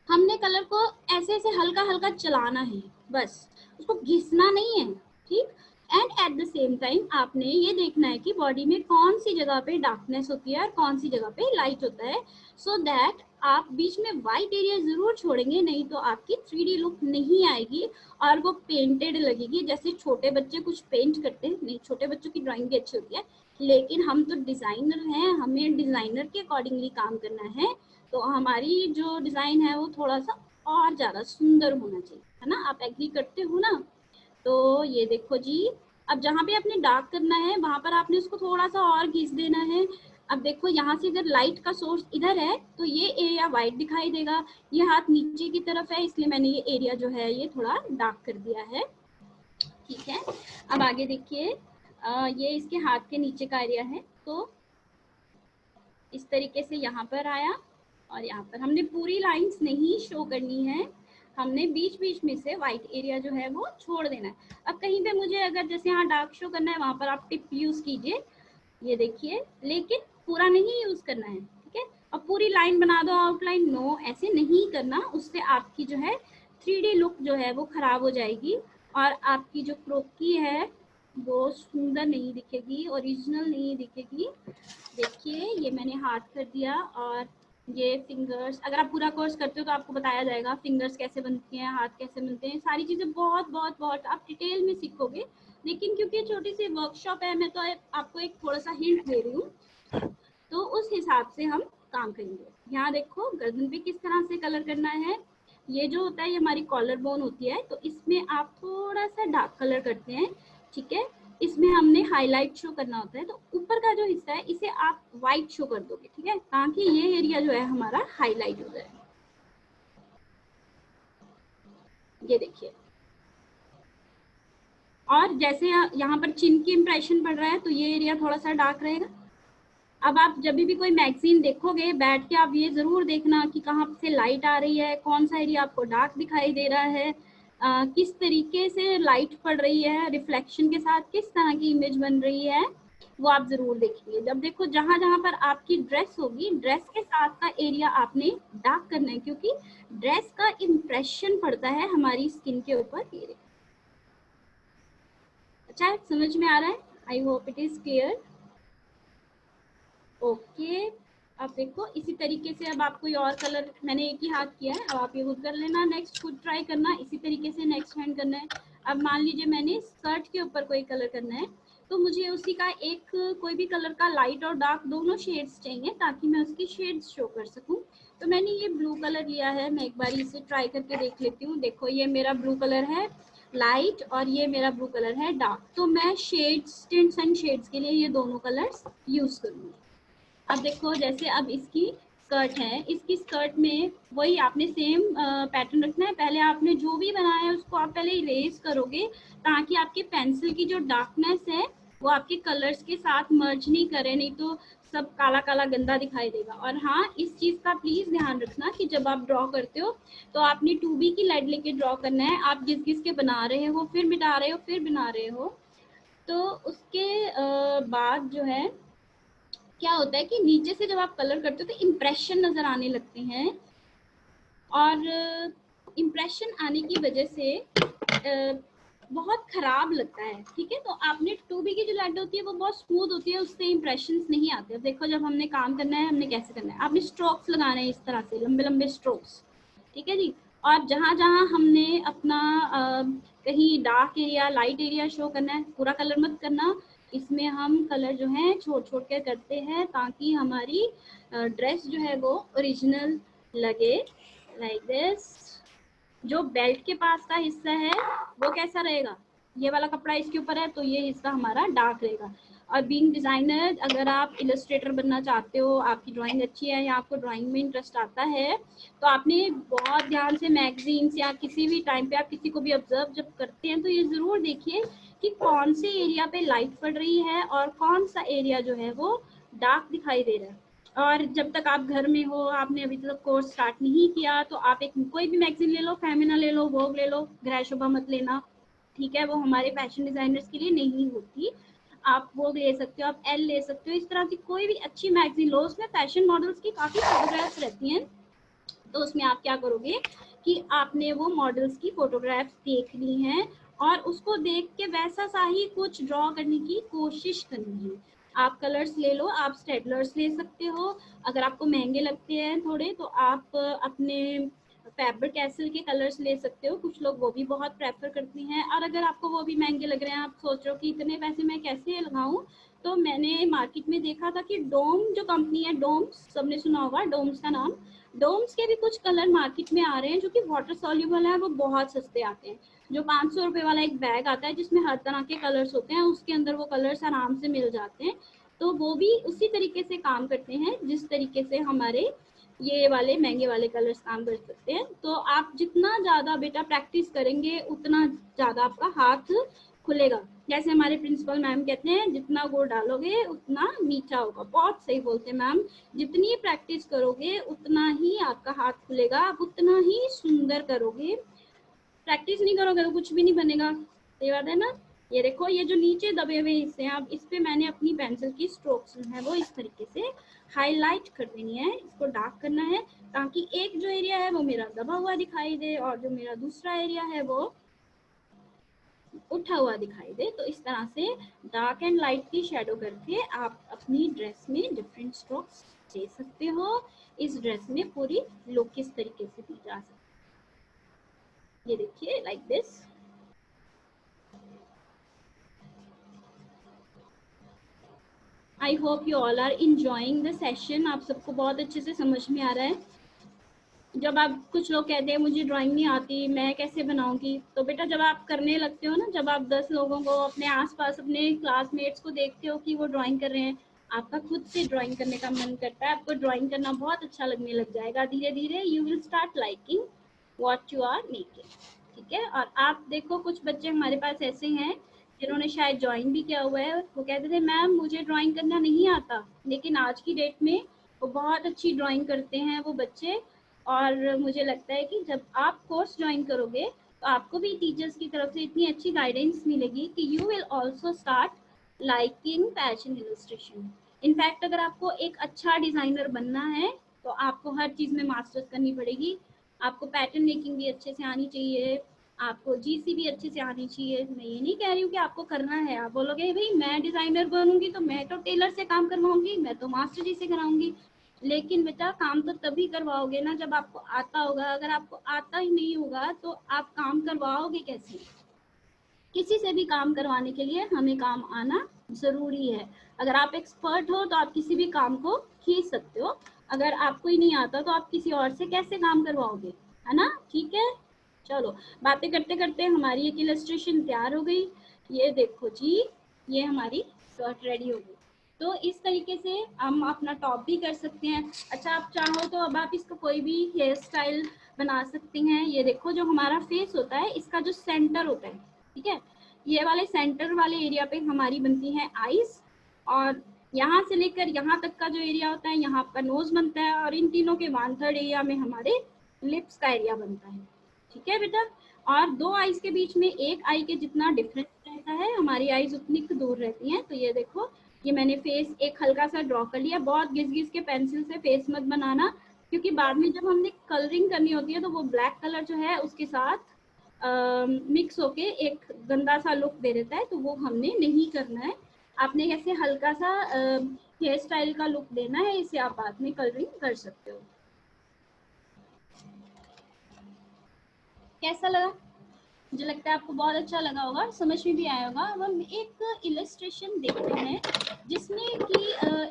हमने कलर को ऐसे ऐसे हल्का हल्का चलाना है, बस उसको घिसना नहीं है। ठीक, and at the same time आपने ये देखना है कि बॉडी में कौन सी जगह पे डार्कनेस होती है और कौन सी जगह पे लाइट होता है, सो दैट आप बीच में वाइट एरिया जरूर छोड़ेंगे, नहीं तो आपकी 3D लुक नहीं आएगी और वो पेंटेड लगेगी। जैसे छोटे बच्चे कुछ पेंट करते हैं, नहीं छोटे बच्चों की ड्राइंग भी अच्छी होती है, लेकिन हम तो डिजाइनर हैं, हमें डिजाइनर के अकॉर्डिंगली काम करना है। तो हमारी जो डिजाइन है वो थोड़ा सा और ज्यादा सुंदर होना चाहिए, है ना? आप एग्री करते हो ना? तो ये देखो जी, अब जहाँ पे आपने डार्क करना है वहां पर आपने उसको थोड़ा सा और घिस देना है। अब देखो यहाँ से अगर लाइट का सोर्स इधर है तो ये एरिया वाइट दिखाई देगा, ये हाथ नीचे की तरफ है इसलिए मैंने ये एरिया जो है ये थोड़ा डार्क कर दिया है। ठीक है, अब आगे देखिए, ये इसके हाथ के नीचे का एरिया है, तो इस तरीके से यहाँ पर आया और यहाँ पर हमने पूरी लाइंस नहीं शो करनी है, हमने बीच बीच में से वाइट एरिया जो है वो छोड़ देना है। अब कहीं पे मुझे अगर जैसे यहाँ डार्क शो करना है वहां पर आप टिप यूज कीजिए, ये देखिए, लेकिन पूरा नहीं यूज करना है। ठीक है, अब पूरी लाइन बना दो आउटलाइन, नो ऐसे नहीं करना, उससे आपकी जो है 3D लुक जो है वो खराब हो जाएगी और आपकी जो क्रोकी है वो सुंदर नहीं दिखेगी, ओरिजिनल नहीं दिखेगी। देखिए ये मैंने हाथ कर दिया और ये फिंगर्स, अगर आप पूरा कोर्स करते हो तो आपको बताया जाएगा फिंगर्स कैसे बनती हैं, हाथ कैसे बनते हैं, सारी चीज़ें बहुत बहुत बहुत आप डिटेल में सीखोगे। लेकिन क्योंकि ये छोटी सी वर्कशॉप है, मैं तो आपको एक थोड़ा सा हिंट दे रही हूँ, तो उस हिसाब से हम काम करेंगे। यहाँ देखो गर्दन पे किस तरह से कलर करना है, ये जो होता है ये हमारी कॉलर बोन होती है, तो इसमें आप थोड़ा सा डार्क कलर करते हैं। ठीक है, इसमें हमने हाईलाइट शो करना होता है, तो ऊपर का जो हिस्सा है इसे आप व्हाइट शो कर दोगे। ठीक है, ताकि ये एरिया जो है हमारा हाईलाइट हो जाए। ये देखिए, और जैसे यहाँ पर चिन की इंप्रेशन पड़ रहा है तो ये एरिया थोड़ा सा डार्क रहेगा। अब आप जब भी कोई मैगजीन देखोगे बैठ के आप ये जरूर देखना कि कहाँ से लाइट आ रही है, कौन सा एरिया आपको डार्क दिखाई दे रहा है, किस तरीके से लाइट पड़ रही है, रिफ्लेक्शन के साथ किस तरह की इमेज बन रही है, वो आप जरूर देखिए। जब देखो जहां जहां पर आपकी ड्रेस होगी, ड्रेस के साथ का एरिया आपने डार्क करना है, क्योंकि ड्रेस का इम्प्रेशन पड़ता है हमारी स्किन के ऊपर। अच्छा समझ में आ रहा है? आई hope it is clear. Okay, अब देखो इसी तरीके से अब आप कोई और कलर, मैंने एक ही हाथ किया है, अब आप ये खुद कर लेना, नेक्स्ट खुद ट्राई करना, इसी तरीके से नेक्स्ट हैंड करना है। अब मान लीजिए मैंने स्कर्ट के ऊपर कोई कलर करना है, तो मुझे उसी का एक कोई भी कलर का लाइट और डार्क दोनों शेड्स चाहिए ताकि मैं उसकी शेड्स शो कर सकूं। तो मैंने ये ब्लू कलर लिया है, मैं एक बार इसे ट्राई करके देख लेती हूँ। देखो ये मेरा ब्लू कलर है लाइट और ये मेरा ब्लू कलर है डार्क, तो मैं शेड्स, टिंट्स एंड शेड्स के लिए ये दोनों कलर्स यूज करूंगी। अब देखो जैसे अब इसकी स्कर्ट है, इसकी स्कर्ट में वही आपने सेम पैटर्न रखना है। पहले आपने जो भी बनाया है उसको आप पहले इरेज करोगे ताकि आपके पेंसिल की जो डार्कनेस है वो आपके कलर्स के साथ मर्ज नहीं करे, नहीं तो सब काला काला गंदा दिखाई देगा। और हाँ, इस चीज़ का प्लीज़ ध्यान रखना कि जब आप ड्रॉ करते हो तो आपने 2B की लाइट लेके ड्रॉ करना है। आप घिस घिस के बना रहे हो, फिर मिटा रहे हो, फिर बना रहे हो, तो उसके बाद जो है क्या होता है कि नीचे से जब आप कलर करते हो तो इम्प्रेशन नजर आने लगते हैं, और इम्प्रेशन आने की वजह से बहुत खराब लगता है। ठीक है, तो आपने 2B की जो लाइट होती है वो बहुत स्मूथ होती है, उससे इम्प्रेशंस नहीं आते। अब देखो जब हमने काम करना है हमने कैसे करना है, आपने स्ट्रोक्स लगाने हैं इस तरह से, लंबे लंबे स्ट्रोक्स। ठीक है जी, और जहाँ जहाँ हमने अपना कहीं dark area light area show करना है, पूरा कलर मत करना, इसमें हम कलर जो है छोड़ छोड़ के करते हैं ताकि हमारी ड्रेस जो है वो ओरिजिनल लगे। Like this. जो बेल्ट के पास का हिस्सा है वो कैसा रहेगा, ये वाला कपड़ा इसके ऊपर है तो ये हिस्सा हमारा डार्क रहेगा। और बीइंग डिजाइनर, अगर आप इलस्ट्रेटर बनना चाहते हो, आपकी ड्राइंग अच्छी है या आपको ड्राइंग में इंटरेस्ट आता है, तो आपने बहुत ध्यान से मैगजीन्स या किसी भी टाइम पे आप किसी को भी ऑब्जर्व जब करते हैं तो ये जरूर देखिए कि कौन से एरिया पे लाइट पड़ रही है और कौन सा एरिया जो है वो डार्क दिखाई दे रहा है। और जब तक आप घर में हो, आपने अभी तक कोर्स स्टार्ट नहीं किया, तो आप एक कोई भी मैगजीन ले लो, फेमिना ले लो, वोग ले लो, ग्रह शोभा मत लेना। ठीक है, वो हमारे फैशन डिजाइनर्स के लिए नहीं होती। आप वो ले सकते हो, आप एल ले सकते हो, इस तरह की कोई भी अच्छी मैगजीन लो, उसमें फैशन मॉडल्स की काफ़ी फोटोग्राफ्स रहती हैं। तो उसमें आप क्या करोगे कि आपने वो मॉडल्स की फोटोग्राफ्स देख ली हैं और उसको देख के वैसा सा ही कुछ ड्रॉ करने की कोशिश करनी है। आप कलर्स ले लो, आप स्टेडलर्स ले सकते हो, अगर आपको महंगे लगते हैं थोड़े तो आप अपने फैबर कैसल के कलर्स ले सकते हो, कुछ लोग वो भी बहुत प्रेफर करते हैं। और अगर आपको वो भी महंगे लग रहे हैं, आप सोच रहे हो कि इतने पैसे मैं कैसे लगाऊं, तो मैंने मार्केट में देखा था कि डोम जो कंपनी है, डोम्स, सबने सुना होगा डोम्स का नाम, डोम्स के भी कुछ कलर मार्केट में आ रहे हैं जो कि वाटर सॉल्युबल है, वो बहुत सस्ते आते हैं। जो 500 रुपये वाला एक बैग आता है जिसमें हर तरह के कलर्स होते हैं, उसके अंदर वो कलर्स आराम से मिल जाते हैं। तो वो भी उसी तरीके से काम करते हैं जिस तरीके से हमारे ये वाले महंगे वाले कलर्स काम कर सकते हैं। तो आप जितना ज़्यादा बेटा प्रैक्टिस करेंगे उतना ज़्यादा आपका हाथ खुलेगा। जैसे हमारे प्रिंसिपल मैम कहते हैं, जितना गुड़ डालोगे उतना मीठा होगा। बहुत सही बोलते हैं मैम, जितनी प्रैक्टिस करोगे उतना ही आपका हाथ खुलेगा, आप उतना ही सुंदर करोगे। प्रैक्टिस नहीं करोगे तो कुछ भी नहीं बनेगा। सही बात है ना। ये देखो, ये जो नीचे दबे हुए हिस्से हैं, अब इस पे मैंने अपनी पेंसिल की स्ट्रोक्स जो है वो इस तरीके से हाईलाइट कर देनी है, इसको डार्क करना है, ताकि एक जो एरिया है वो मेरा दबा हुआ दिखाई दे और जो मेरा दूसरा एरिया है वो उठा हुआ दिखाई दे। तो इस तरह से डार्क एंड लाइट की शेडो करके आप अपनी ड्रेस में डिफरेंट स्ट्रोक्स दे सकते हो। इस ड्रेस में पूरी लुक किस तरीके से दी जा सकती है, ये देखिए, like this. I hope you all are enjoying the session. आप सबको बहुत अच्छे से समझ में आ रहा है। जब आप, कुछ लोग कहते हैं मुझे ड्राइंग नहीं आती, मैं कैसे बनाऊंगी, तो बेटा जब आप करने लगते हो ना, जब आप 10 लोगों को, अपने आसपास अपने क्लासमेट्स को देखते हो कि वो ड्राइंग कर रहे हैं, आपका खुद से ड्राइंग करने का मन करता है, आपको ड्राइंग करना बहुत अच्छा लगने लग जाएगा। धीरे धीरे you will start liking what you are making. ठीक है। और आप देखो, कुछ बच्चे हमारे पास ऐसे हैं जिन्होंने शायद ज्वाइन भी किया हुआ है, वो कहते थे मैम मुझे ड्राइंग करना नहीं आता, लेकिन आज की डेट में वो बहुत अच्छी ड्राइंग करते हैं वो बच्चे। और मुझे लगता है कि जब आप कोर्स ज्वाइन करोगे तो आपको भी टीचर्स की तरफ से इतनी अच्छी गाइडेंस मिलेगी कि you will also start liking fashion illustration. In fact अगर आपको एक अच्छा डिजाइनर बनना है तो आपको हर चीज में मास्टर्स करनी पड़ेगी। आपको पैटर्न मेकिंग भी अच्छे से आनी चाहिए, आपको जीसी भी अच्छे से आनी चाहिए। मैं ये नहीं कह रही हूँ कि आपको करना है, आप बोलोगे भाई मैं डिजाइनर बनूंगी तो मैं तो टेलर से काम करवाऊंगी, मैं तो मास्टर जी से कराऊंगी, लेकिन बेटा काम तो तभी करवाओगे ना जब आपको आता होगा। अगर आपको आता ही नहीं होगा तो आप काम करवाओगे कैसे। किसी से भी काम करवाने के लिए हमें काम आना जरूरी है। अगर आप एक्सपर्ट हो तो आप किसी भी काम को खींच सकते हो, अगर आपको ही नहीं आता तो आप किसी और से कैसे काम करवाओगे, है ना। ठीक है, चलो बातें करते करते हमारी एक इलस्ट्रेशन तैयार हो गई। ये देखो जी, ये हमारी शर्ट रेडी हो गई। तो इस तरीके से हम अपना टॉप भी कर सकते हैं। अच्छा, आप चाहो तो अब आप इसको कोई भी हेयर स्टाइल बना सकते हैं। ये देखो, जो हमारा फेस होता है इसका जो सेंटर होता है, ठीक है, ये वाले सेंटर वाले एरिया पे हमारी बनती है आईज, और यहाँ से लेकर यहाँ तक का जो एरिया होता है यहाँ आपका नोज बनता है, और इन तीनों के 1/3 एरिया में हमारे लिप्स का एरिया बनता है। ठीक है बेटा। और दो आईज के बीच में एक आई के जितना डिफरेंस रहता है, हमारी आईज उतनी दूर रहती हैं। तो ये देखो, ये मैंने फेस एक हल्का सा ड्रॉ कर लिया। बहुत घिस घिस के पेंसिल से फेस मत बनाना, क्योंकि बाद में जब हमने कलरिंग करनी होती है तो वो ब्लैक कलर जो है उसके साथ मिक्स होके एक गंदा सा लुक दे देता है, तो वो हमने नहीं करना है। आपने ऐसे हल्का सा हेयर स्टाइल का लुक देना है, इसे आप बाद में कलरिंग कर सकते हो। कैसा लगा? मुझे लगता है आपको बहुत अच्छा लगा होगा, समझ में भी आया होगा। अब हम एक इलस्ट्रेशन देखते हैं जिसमें कि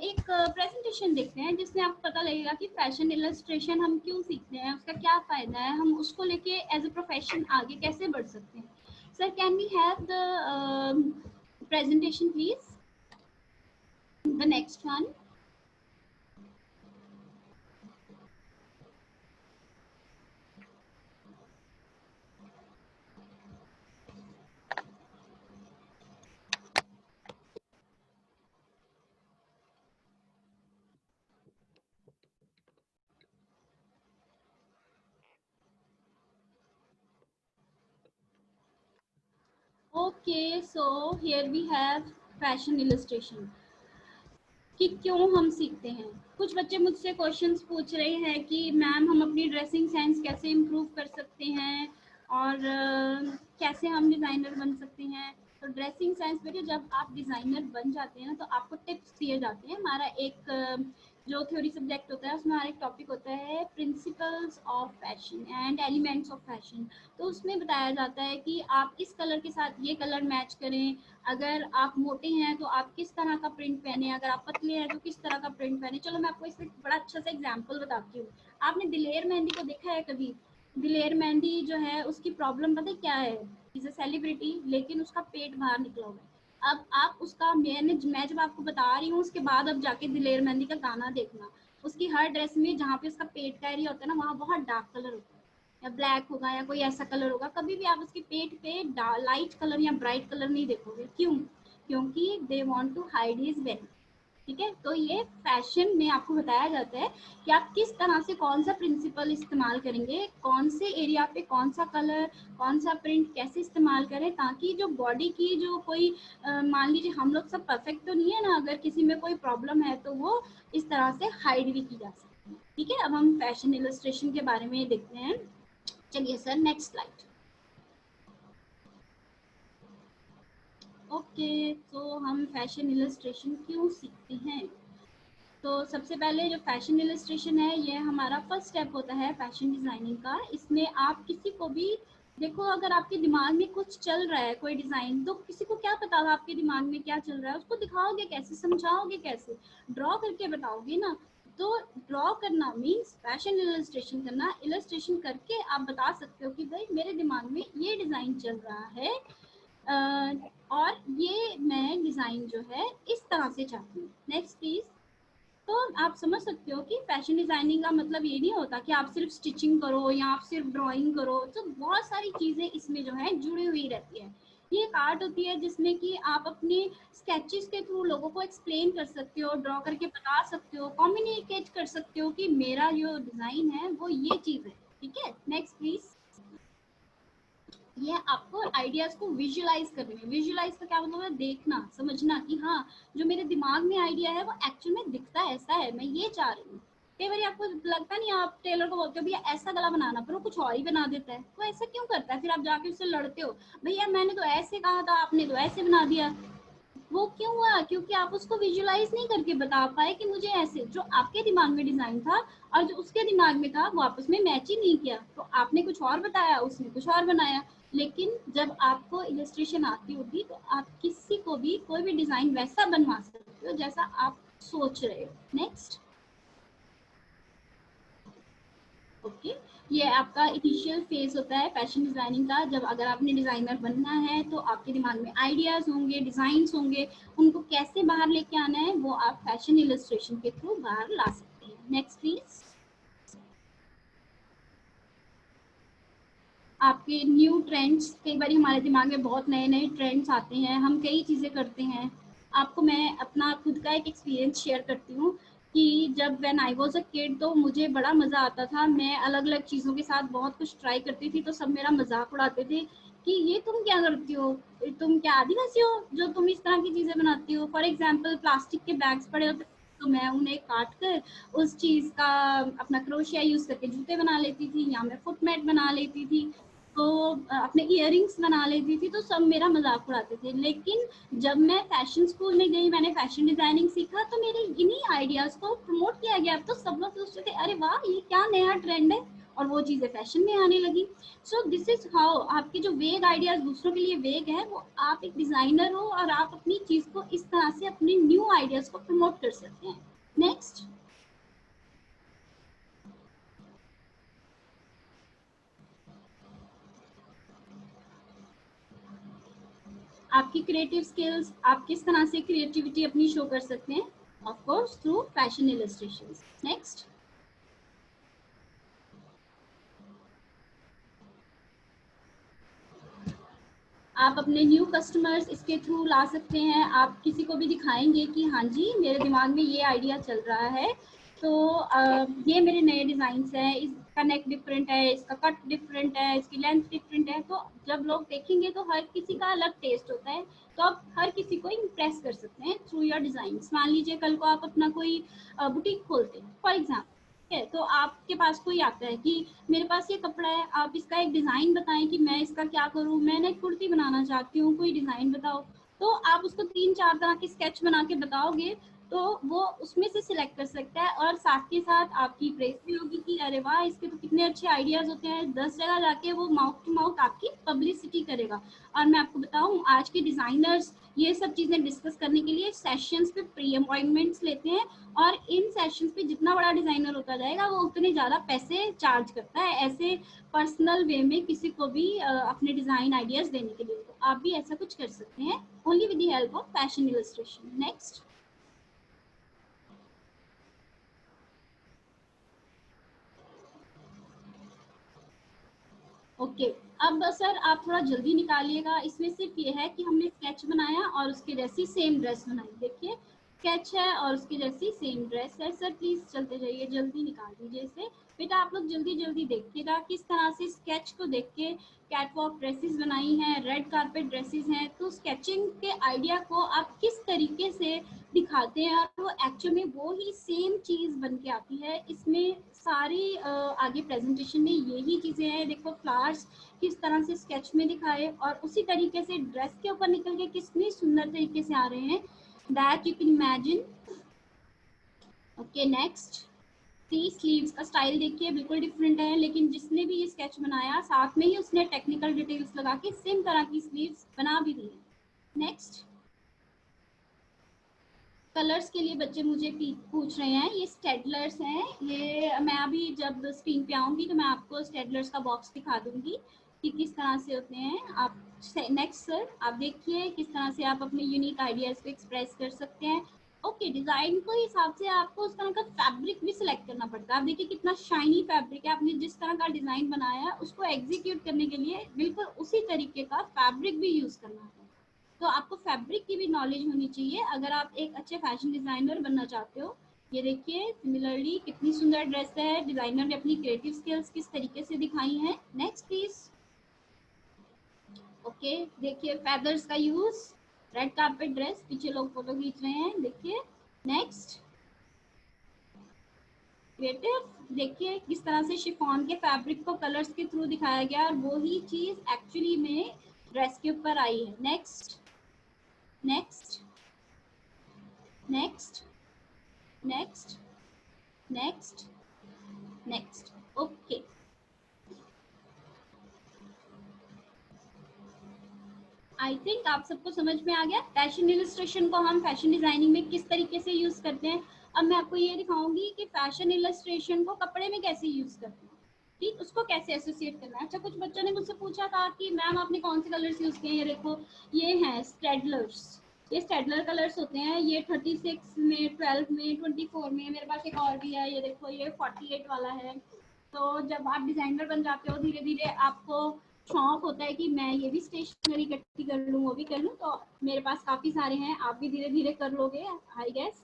एक प्रेजेंटेशन देखते हैं जिसमें आपको पता लगेगा कि फैशन इलस्ट्रेशन हम क्यों सीखते हैं, उसका क्या फ़ायदा है, हम उसको लेके एज अ प्रोफेशन आगे कैसे बढ़ सकते हैं। Sir, can we have the presentation please, the next one. Okay, so here we have fashion illustration कि क्यों हम सीखते हैं। कुछ बच्चे मुझसे क्वेश्चंस पूछ रहे हैं कि मैम हम अपनी ड्रेसिंग सेंस कैसे इम्प्रूव कर सकते हैं और कैसे हम डिज़ाइनर बन सकते हैं। तो ड्रेसिंग सेंस बेटे, जब आप डिज़ाइनर बन जाते हैं ना तो आपको टिप्स दिए जाते हैं। हमारा एक जो थ्योरी सब्जेक्ट होता है उसमें हमारा एक टॉपिक होता है principles of fashion and elements of fashion. तो उसमें बताया जाता है कि आप इस कलर के साथ ये कलर मैच करें, अगर आप मोटे हैं तो आप किस तरह का प्रिंट पहने, अगर आप पतले हैं तो किस तरह का प्रिंट पहने। चलो मैं आपको इससे बड़ा अच्छा सा एग्जांपल बताती हूँ। आपने दिलेर मेहंदी को देखा है कभी? दिलेर मेहंदी जो है उसकी प्रॉब्लम पता है क्या है? इज अ सेलिब्रिटी, लेकिन उसका पेट बाहर निकला हुआ है। अब आप उसका मैं जब आपको बता रही हूँ उसके बाद अब जाके दिलेर मेहंदी का गाना देखना, उसकी हर ड्रेस में जहाँ पे उसका पेट का एरिया होता है ना, वहाँ बहुत डार्क कलर होता है या ब्लैक होगा या कोई ऐसा कलर होगा, कभी भी आप उसके पेट पे लाइट कलर या ब्राइट कलर नहीं देखोगे। क्यों? क्योंकि they want to hide his belly. ठीक है, तो ये फैशन में आपको बताया जाता है कि आप किस तरह से कौन सा प्रिंसिपल इस्तेमाल करेंगे, कौन से एरिया पे कौन सा कलर, कौन सा प्रिंट कैसे इस्तेमाल करें, ताकि जो बॉडी की जो कोई मान लीजिए हम लोग सब परफेक्ट तो नहीं है ना, अगर किसी में कोई प्रॉब्लम है तो वो इस तरह से हाइड भी की जा सकती है। ठीक है, अब हम फैशन इलस्ट्रेशन के बारे में देखते हैं। चलिए सर, नेक्स्ट स्लाइड। ओके, तो हम फैशन इलस्ट्रेशन क्यों सीखते हैं? तो सबसे पहले जो फैशन इलस्ट्रेशन है, ये हमारा फर्स्ट स्टेप होता है फैशन डिज़ाइनिंग का। इसमें आप किसी को भी देखो, अगर आपके दिमाग में कुछ चल रहा है कोई डिज़ाइन, तो किसी को क्या पता आपके दिमाग में क्या चल रहा है, उसको दिखाओगे कैसे, समझाओगे कैसे? ड्रॉ करके बताओगे ना। तो ड्रॉ करना मीन्स फैशन इलस्ट्रेशन करना। इलस्ट्रेशन करके आप बता सकते हो कि भाई मेरे दिमाग में ये डिज़ाइन चल रहा है और ये मैं डिज़ाइन जो है इस तरह से चाहती हूँ। Next please. तो आप समझ सकते हो कि फैशन डिजाइनिंग का मतलब ये नहीं होता कि आप सिर्फ स्टिचिंग करो या आप सिर्फ ड्राइंग करो। तो बहुत सारी चीजें इसमें जो है जुड़ी हुई रहती है। ये एक आर्ट होती है जिसमें कि आप अपने स्केचेस के थ्रू लोगों को एक्सप्लेन कर सकते हो, ड्रॉ करके बता सकते हो, कम्युनिकेट कर सकते हो कि मेरा जो डिजाइन है वो ये चीज है। ठीक है, नेक्स्ट प्लीज। ये आपको आइडियाज को विजुअलाइज करने में, विजुअलाइज का क्या मतलब है, देखना समझना कि हाँ जो मेरे दिमाग में आइडिया है वो एक्चुअल में दिखता ऐसा है, मैं ये चाह रही हूँ। कई बार आपको लगता नहीं, आप टेलर को बोलते हो भैया ऐसा गला बनाना, पर वो कुछ और ही बना देता है। वो ऐसा क्यों करता है? फिर आप जाके उससे लड़ते हो, भैया मैंने तो ऐसे कहा था, आपने तो ऐसे बना दिया। वो क्यों हुआ? क्योंकि आप उसको विजुअलाइज नहीं करके बता पाए कि मुझे ऐसे, जो आपके दिमाग में डिजाइन था और जो उसके दिमाग में था वो आपस में मैच ही नहीं किया। तो आपने कुछ और बताया, उसने कुछ और बनाया। लेकिन जब आपको इलस्ट्रेशन आती होगी तो आप किसी को भी कोई भी डिजाइन वैसा बनवा सकते हो जैसा आप सोच रहे हो। नेक्स्ट। ओके, ये आपका इनिशियल फेज होता है फैशन डिजाइनिंग का। जब अगर आपने डिजाइनर बनना है तो आपके दिमाग में आइडियाज होंगे, डिजाइन्स होंगे, उनको कैसे बाहर लेके आना है वो आप फैशन इलस्ट्रेशन के थ्रू बाहर ला सकते हैं। Next please. आपके न्यू ट्रेंड्स, कई बार हमारे दिमाग में बहुत नए नए ट्रेंड्स आते हैं, हम कई चीज़ें करते हैं। आपको मैं अपना खुद का एक एक्सपीरियंस शेयर करती हूँ कि जब when I was a kid तो मुझे बड़ा मज़ा आता था। मैं अलग अलग चीज़ों के साथ बहुत कुछ ट्राई करती थी, तो सब मेरा मजाक उड़ाते थे कि ये तुम क्या करती हो, तुम क्या आदिवासी हो जो तुम इस तरह की चीज़ें बनाती हो। फॉर एग्जाम्पल, प्लास्टिक के बैग्स पड़े होते तो मैं उन्हें काट कर उस चीज़ का अपना क्रोशिया यूज़ करके जूते बना लेती थी, या मैं फुट मैट बना लेती थी, तो अपने इयररिंग्स बना लेती थी। तो सब मेरा मजाक उड़ाते थे। लेकिन जब मैं फैशन स्कूल में गई, मैंने फैशन डिजाइनिंग सीखा, तो मेरे इन्हीं आइडियाज को प्रमोट किया गया। तो सब लोग सोचते थे अरे वाह ये क्या नया ट्रेंड है, और वो चीज़ें फैशन में आने लगी। सो दिस इज हाउ आपके जो वेग आइडियाज दूसरों के लिए वेग है, वो आप एक डिजाइनर हो और आप अपनी चीज़ को इस तरह से अपने न्यू आइडियाज को प्रमोट कर सकते हैं। नेक्स्ट। आपकी क्रिएटिव स्किल्स, आप किस तरह से क्रिएटिविटी अपनी शो कर सकते हैं? Of course through fashion illustrations. Next. आप अपने न्यू कस्टमर्स इसके थ्रू ला सकते हैं। आप किसी को भी दिखाएंगे कि हाँ जी मेरे दिमाग में ये आइडिया चल रहा है, तो ये मेरे नए डिज़ाइंस हैं, इसका नेक डिफरेंट है, इसका कट डिफरेंट है, इसकी लेंथ डिफरेंट है। तो जब लोग देखेंगे तो हर किसी का अलग टेस्ट होता है, तो आप हर किसी को इम्प्रेस कर सकते हैं थ्रू योर डिज़ाइन। मान लीजिए कल को आप अपना कोई बुटीक खोलते हैं फॉर एग्जाम्पल, है, तो आपके पास कोई आता है कि मेरे पास ये कपड़ा है, आप इसका एक डिज़ाइन बताएं कि मैं इसका क्या करूं, मैंने एक कुर्ती बनाना चाहती हूँ, कोई डिज़ाइन बताओ। तो आप उसको 3-4 तरह के स्केच बना के बताओगे, तो वो उसमें से सिलेक्ट कर सकता है और साथ के साथ आपकी प्रेस भी होगी कि अरे वाह इसके तो कितने अच्छे आइडियाज होते हैं। 10 जगह जाके वो माउथ टू माउथ आपकी पब्लिसिटी करेगा। और मैं आपको बताऊं आज के डिजाइनर्स ये सब चीजें डिस्कस करने के लिए सेशंस पे प्री अपॉइंटमेंट्स लेते हैं और इन सेशंस पे जितना बड़ा डिजाइनर होता जाएगा वो उतने ज्यादा पैसे चार्ज करता है ऐसे पर्सनल वे में किसी को भी अपने डिजाइन आइडियाज देने के लिए। तो आप भी ऐसा कुछ कर सकते हैं only with the help of fashion illustration. Next. Okay अब सर आप थोड़ा जल्दी निकालिएगा। इसमें सिर्फ ये है कि हमने स्केच बनाया और उसके जैसी सेम ड्रेस बनाई। देखिए स्केच है और उसकी जैसी सेम ड्रेस है। सर प्लीज चलते जाइए, जल्दी निकाल दीजिए इसे। बेटा आप लोग जल्दी जल्दी देखिएगा किस तरह से स्केच को देख के कैटवॉक ड्रेसेस बनाई हैं, रेड कारपेट ड्रेसेस हैं। तो स्केचिंग के आइडिया को आप किस तरीके से दिखाते हैं और वो एक्चुअल में वो ही सेम चीज बन के आती है। इसमें सारी आगे प्रेजेंटेशन में यही चीजें हैं। देखो फ्लावर्स किस तरह से स्केच में दिखाए और उसी तरीके से ड्रेस के ऊपर निकल के कितनी सुंदर तरीके से आ रहे हैं, that you can imagine. Okay next. See sleeves का स्टाइल देखिए बिल्कुल डिफरेंट है, लेकिन जिसने भी ये स्केच बनाया साथ में ही उसने टेक्निकल डिटेल्स लगा के सेम तरह की स्लीव्स बना भी दी है। नेक्स्ट। कलर्स के लिए बच्चे मुझे पूछ रहे हैं, ये स्टेडलर्स हैं। ये मैं अभी जब स्क्रीन पे आऊंगी तो मैं आपको स्टेडलर्स का बॉक्स दिखा दूंगी कि किस तरह से होते हैं। आप नेक्स्ट सर आप देखिए किस तरह से आप अपने यूनिक आइडियाज को एक्सप्रेस कर सकते हैं। ओके डिजाइन के हिसाब से आपको उस तरह का फैब्रिक भी सिलेक्ट करना पड़ता है। आप देखिए कितना शाइनी फैब्रिक है। आपने जिस तरह का डिजाइन बनाया है उसको एग्जीक्यूट करने के लिए बिल्कुल उसी तरीके का फैब्रिक भी यूज करना है। तो आपको फैब्रिक की भी नॉलेज होनी चाहिए अगर आप एक अच्छे फैशन डिजाइनर बनना चाहते हो। ये देखिए सिमिलरली कितनी सुंदर ड्रेस है, डिजाइनर ने अपनी क्रिएटिव स्किल्स किस तरीके से दिखाई हैं। Next please. ओके देखिए फेदर्स का यूज, रेड कार्पेट ड्रेस, पीछे लोग फोटो खींच रहे हैं। देखिए नेक्स्ट। क्रिएटिव देखिए किस तरह से शिफॉन के फैब्रिक को कलर्स के थ्रू दिखाया गया और वो ही चीज एक्चुअली में ड्रेस के ऊपर आई है। Next next next next next next. Okay I think आप सबको समझ में आ गया फैशन इलस्ट्रेशन को हम फैशन डिजाइनिंग में किस तरीके से यूज करते हैं। अब मैं आपको ये दिखाऊंगी कि फैशन इलस्ट्रेशन को कपड़े में कैसे यूज करते हैं, ठीक उसको कैसे एसोसिएट करना है। अच्छा कुछ बच्चों ने मुझसे पूछा था कि मैम आपने कौन से कलर्स यूज किए हैं। ये देखो ये हैं स्टेडलर्स, ये स्टेडलर कलर्स होते हैं। ये 36 में, 12 में, 24 में, मेरे पास एक और भी है। ये देखो ये 48 वाला है। तो जब आप डिजाइनर बन जाते हो धीरे धीरे आपको शौक होता है कि मैं ये भी स्टेशनरी इकट्ठी कर लूँ वो भी कर लूँ। तो मेरे पास काफी सारे हैं, आप भी धीरे धीरे कर लोगे आई गेस।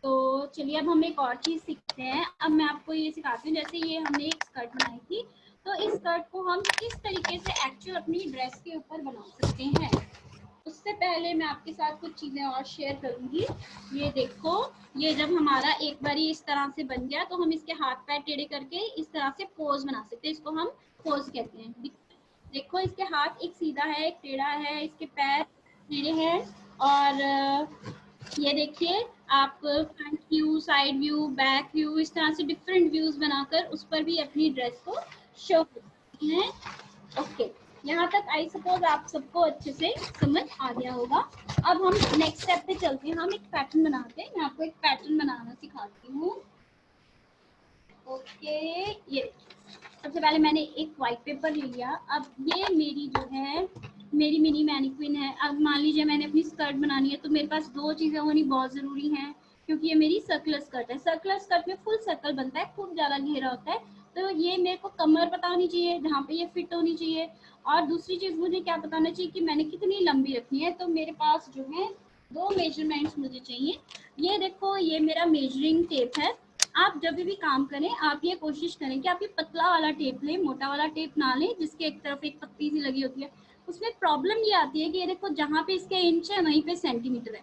तो चलिए अब हम एक और चीज सीखते हैं। अब मैं आपको ये सिखाती हूँ, जैसे ये हमने एक स्कर्ट बनाई थी तो इस स्कर्ट को हम किस तरीके से एक्चुअल अपनी ड्रेस के ऊपर बना सकते हैं। उससे पहले मैं आपके साथ कुछ चीजें और शेयर करूंगी। ये देखो ये जब हमारा एक बारी इस तरह से बन गया तो हम इसके हाथ पैर टेढ़े करके इस तरह से पोज बना सकते हैं। इसको हम पोज कहते हैं। देखो इसके हाथ एक सीधा है एक टेढ़ा है, इसके पैर टेढ़े हैं। और ये देखिए आप front view, side view, back view, इस तरह से डिफरेंट व्यूज बनाकर उस पर भी अपनी ड्रेस को शो करते हैं। ओके यहाँ तक आई सपोज आप सबको अच्छे से समझ आ गया होगा। अब हम नेक्स्ट स्टेप पे चलते हैं। हम एक पैटर्न बनाते हैं। मैं आपको एक पैटर्न बनाना सिखाती हूँ। ओके ये सबसे पहले मैंने एक व्हाइट पेपर ले लिया। अब ये मेरी जो है मेरी मिनी मैनिक्विन है। अब मान लीजिए मैंने अपनी स्कर्ट बनानी है तो मेरे पास दो चीज़ें होनी बहुत ज़रूरी हैं, क्योंकि ये मेरी सर्कुलर स्कर्ट है। सर्कुलर स्कर्ट में फुल सर्कल बनता है, खूब ज़्यादा घेरा होता है। तो ये मेरे को कमर पता होनी चाहिए जहाँ पे ये फिट होनी चाहिए। और दूसरी चीज़ मुझे क्या पता होना चाहिए कि मैंने कितनी लंबी रखनी है। तो मेरे पास जो है दो मेजरमेंट्स मुझे चाहिए। ये देखो ये मेरा मेजरिंग टेप है। आप जब भी काम करें आप ये कोशिश करें कि आप ये पतला वाला टेप लें, मोटा वाला टेप ना लें जिसके एक तरफ एक पत्ती सी लगी होती है। उसमें प्रॉब्लम ये आती है कि ये देखो जहाँ पे इसके इंच है वहीं पे सेंटीमीटर है,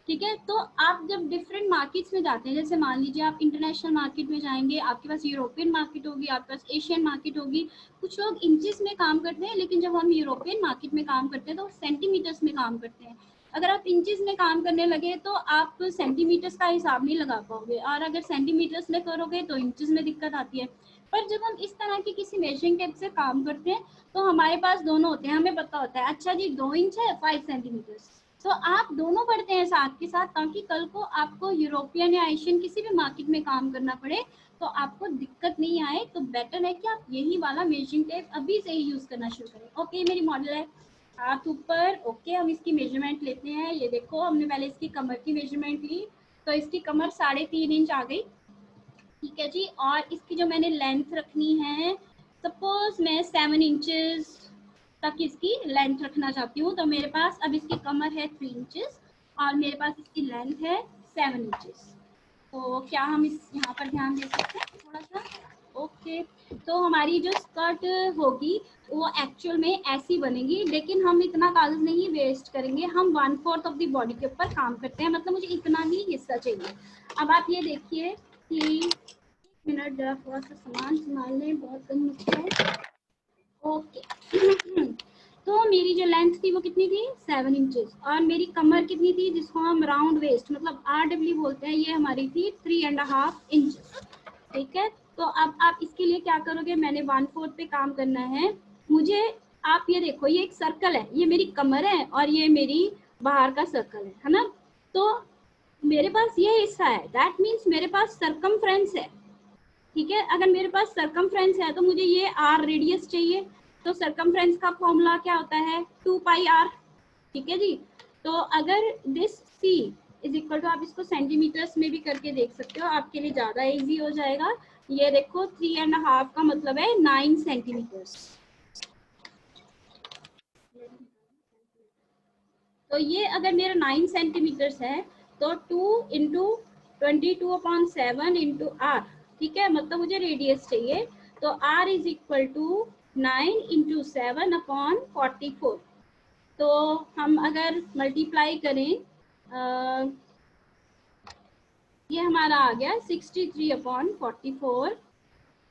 ठीक है। तो आप जब डिफरेंट मार्केट्स में जाते हैं, जैसे मान लीजिए आप इंटरनेशनल मार्केट में जाएंगे, आपके पास यूरोपियन मार्केट होगी, आपके पास एशियन मार्केट होगी। कुछ लोग इंचेस में काम करते हैं, लेकिन जब हम यूरोपियन मार्केट में काम करते हैं तो सेंटीमीटर्स में काम करते हैं। अगर आप इंचेस में काम करने लगे तो आप सेंटीमीटर्स का हिसाब नहीं लगा पाओगे, और अगर सेंटीमीटर्स में करोगे तो इंचेस में दिक्कत आती है। पर जब हम इस तरह की किसी मेजरिंग टेप से काम करते हैं तो हमारे पास दोनों होते हैं, हमें पता होता है अच्छा जी 2 इंच है 5 सेंटीमीटर्स, तो आप दोनों पढ़ते हैं साथ के साथ, ताकि कल को आपको यूरोपियन या एशियन किसी भी मार्केट में काम करना पड़े तो आपको दिक्कत नहीं आए। तो बेटर है कि आप यही वाला मेजरिंग टेप अभी से ही यूज करना शुरू करें। ओके, मेरी मॉडल है हाथ ऊपर। ओके, हम इसकी मेजरमेंट लेते हैं। ये देखो, हमने पहले इसकी कमर की मेजरमेंट ली, तो इसकी कमर 3.5 इंच आ गई। ठीक है जी, और इसकी जो मैंने लेंथ रखनी है, सपोज मैं 7 इंचेस तक इसकी लेंथ रखना चाहती हूँ, तो मेरे पास अब इसकी कमर है 3 इंचेस और मेरे पास इसकी लेंथ है 7 इंचेस। तो क्या हम इस यहाँ पर ध्यान दे सकते हैं थोड़ा सा? ओके, तो हमारी जो स्कर्ट होगी वो एक्चुअल में ऐसी बनेगी, लेकिन हम इतना कागज नहीं वेस्ट करेंगे, हम 1/4 ऑफ द बॉडी के ऊपर काम करते हैं, मतलब मुझे इतना ही हिस्सा चाहिए। अब आप ये देखिए कि मिनट, जरा थोड़ा सा सामान संभाल लें, बहुत कम मुश्किल है। ओके तो मेरी जो लेंथ थी वो कितनी थी 7 इंचेस, और मेरी कमर कितनी थी जिसको हम राउंड वेस्ट मतलब RW बोलते हैं, ये हमारी थी 3.5 इंचेस। ठीक है, तो अब आप इसके लिए क्या करोगे, मैंने 1/4 पे काम करना है मुझे। आप ये देखो, ये एक सर्कल है, ये मेरी कमर है और ये मेरी बाहर का सर्कल है ना। तो मेरे पास ये हिस्सा है, दैट मीन्स मेरे पास सरकमफ्रेंस है। ठीक है, अगर मेरे पास सरकमफ्रेंस है तो मुझे ये R रेडियस चाहिए। तो सरकमफ्रेंस का फॉर्मूला क्या होता है 2πr। ठीक है जी, तो अगर this C is equal to, आप इसको सेंटीमीटर्स में भी करके देख सकते हो, आपके लिए ज्यादा इजी हो जाएगा। ये देखो 3.5 का मतलब है 9 सेंटीमीटर्स। तो ये अगर मेरा 9 सेंटीमीटर्स है तो 2 इंटू 22/7 इंटू R। ठीक है, मतलब मुझे रेडियस चाहिए, तो R is equal to 9 into 7/44। तो हम अगर मल्टीप्लाई करें, ये हमारा आ गया 63/44।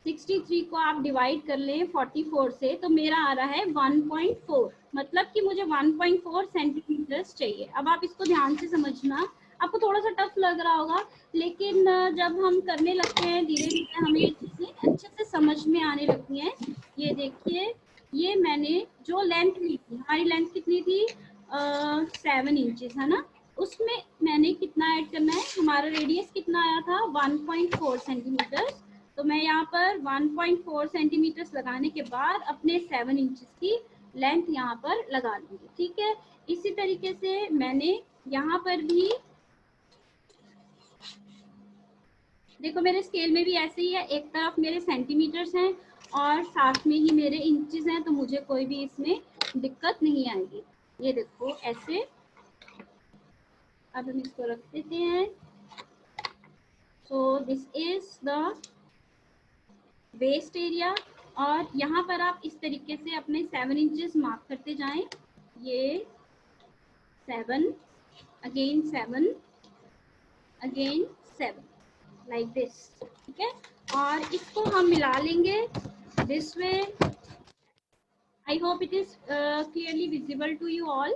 63 को आप डिवाइड कर लें 44 से, तो मेरा आ रहा है 1.4, मतलब कि मुझे 1.4 सेंटीमीटर्स चाहिए। अब आप इसको ध्यान से समझना, आपको थोड़ा सा टफ लग रहा होगा, लेकिन जब हम करने लगते हैं धीरे धीरे हमें ये चीज़ें अच्छे से समझ में आने लगती हैं। ये देखिए, ये मैंने जो लेंथ ली थी, हमारी लेंथ कितनी थी 7 इंचेस है ना, उसमें मैंने कितना ऐड करना है, हमारा रेडियस कितना आया था 1.4 सेंटीमीटर। तो मैं यहाँ पर 1.4 सेंटीमीटर्स लगाने के बाद अपने 7 इंचेस की लेंथ यहाँ पर लगा लूंगी। ठीक है, इसी तरीके से मैंने यहाँ पर भी, देखो मेरे स्केल में भी ऐसे ही है, एक तरफ मेरे सेंटीमीटर्स हैं और साथ में ही मेरे इंचेस हैं, तो मुझे कोई भी इसमें दिक्कत नहीं आएगी। ये देखो ऐसे। अब हम इसको रख देते हैं। So this is the waist area, और यहाँ पर आप इस तरीके से अपने 7 इंचेस मार्क करते जाएं। ये 7, अगेन 7, अगेन 7, लाइक दिस। ठीक है, और इसको हम मिला लेंगे this way. I hope it is clearly visible to you all.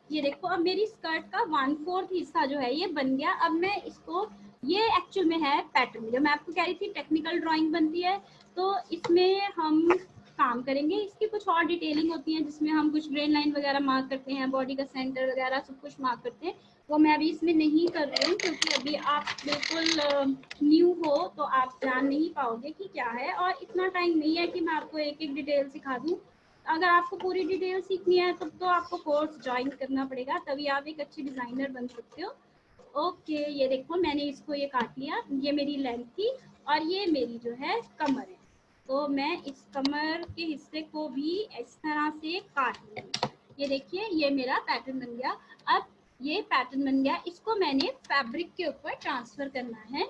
ये देखो, अब मेरी स्कर्ट का 1/4 हिस्सा जो है ये बन गया। अब मैं इसको, ये एक्चुअल में है पैटर्न, जो मैं आपको कह रही थी टेक्निकल ड्राइंग बनती है, तो इसमें हम काम करेंगे। इसकी कुछ और डिटेलिंग होती है जिसमें हम कुछ ग्रेन लाइन वगैरह मार्क करते हैं, बॉडी का सेंटर वगैरह सब कुछ मार्क करते हैं, वो मैं अभी इसमें नहीं कर रही हूँ, क्योंकि अभी आप बिल्कुल न्यू हो तो आप जान नहीं पाओगे कि क्या है, और इतना टाइम नहीं है कि मैं आपको एक एक डिटेल सिखा दूँ। अगर आपको पूरी डिटेल सीखनी है तब तो आपको कोर्स ज्वाइन करना पड़ेगा, तभी आप एक अच्छी डिज़ाइनर बन सकते हो। ओके, ये देखो मैंने इसको ये काट लिया, ये मेरी लेंथ थी और ये मेरी जो है कमर है, तो मैं इस कमर के हिस्से को भी इस तरह से काट लूँगी। ये देखिए, ये मेरा पैटर्न बन गया। अब ये पैटर्न बन गया, इसको मैंने फैब्रिक के ऊपर ट्रांसफर करना है,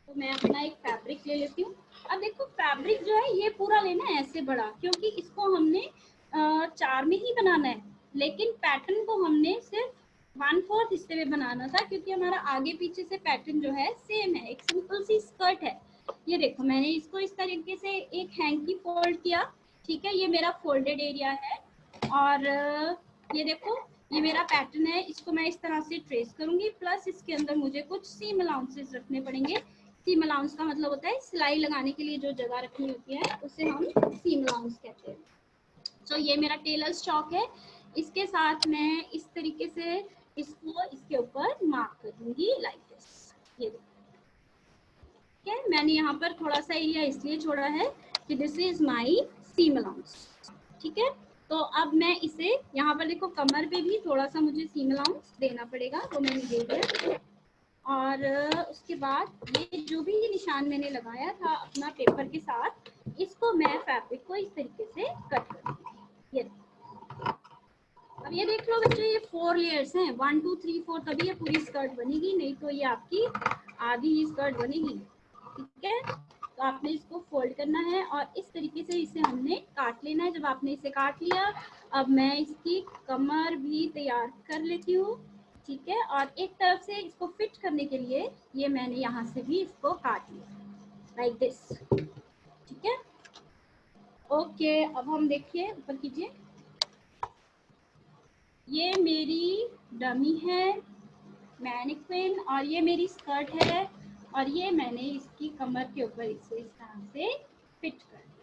तो मैं अपना एक फैब्रिक ले लेती हूँ। अब देखो, फैब्रिक जो है ये पूरा लेना है ऐसे बड़ा, क्योंकि इसको हमने 4 में ही बनाना है, लेकिन पैटर्न को हमने सिर्फ 1/4 हिस्से में बनाना था, क्योंकि हमारा आगे पीछे से पैटर्न जो है सेम है, एक सिंपल सी स्कर्ट है। ये देखो, मैंने इसको इस तरीके से एक हैंकी फोल्ड किया। ठीक है, ये मेरा फोल्डेड एरिया है, और ये देखो ये मेरा पैटर्न है, इसको मैं इस तरह से ट्रेस करूंगी, प्लस इसके अंदर मुझे कुछ सीम अलाउंसेस रखने पड़ेंगे। सीम अलाउंस का मतलब होता है सिलाई लगाने के लिए जो जगह रखनी होती है, उसे हम सीम अलाउंस कहते हैं। तो ये मेरा टेलर स्टॉक है, इसके साथ मैं इस तरीके से इसको इसके ऊपर मार्क कर दूंगी लाइक दिस। ये ठीक है, मैंने यहाँ पर थोड़ा सा एरिया इसलिए छोड़ा है कि this is my seam allowance. ठीक है, तो अब मैं इसे यहाँ पर देखो कमर पे भी थोड़ा सा मुझे सीम अलाउंस देना पड़ेगा, तो मैंने दे दिया। और उसके बाद ये जो भी निशान मैंने लगाया था अपना पेपर के साथ, इसको मैं फैब्रिक को इस तरीके से कट कर दूंगी। ये अब ये देख लो बच्चों, ये 4 लेयर्स हैं, 1 2 3 4, तभी ये पूरी स्कर्ट बनेगी, नहीं तो ये आपकी आधी ही स्कर्ट बनेगी। ठीक है, तो आपने इसको फोल्ड करना है और इस तरीके से इसे हमने काट लेना है। जब आपने इसे काट लिया, अब मैं इसकी कमर भी तैयार कर लेती हूँ। ठीक है, और एक तरफ से इसको फिट करने के लिए ये मैंने यहाँ से भी इसको काट लिया लाइक दिस। ठीक है, ओके, अब हम देखिए, ऊपर कीजिए, ये मेरी डमी है मैनिक्विन, और ये मेरी स्कर्ट है, और ये मैंने इसकी कमर के ऊपर इसे इस तरह से फिट कर दिया।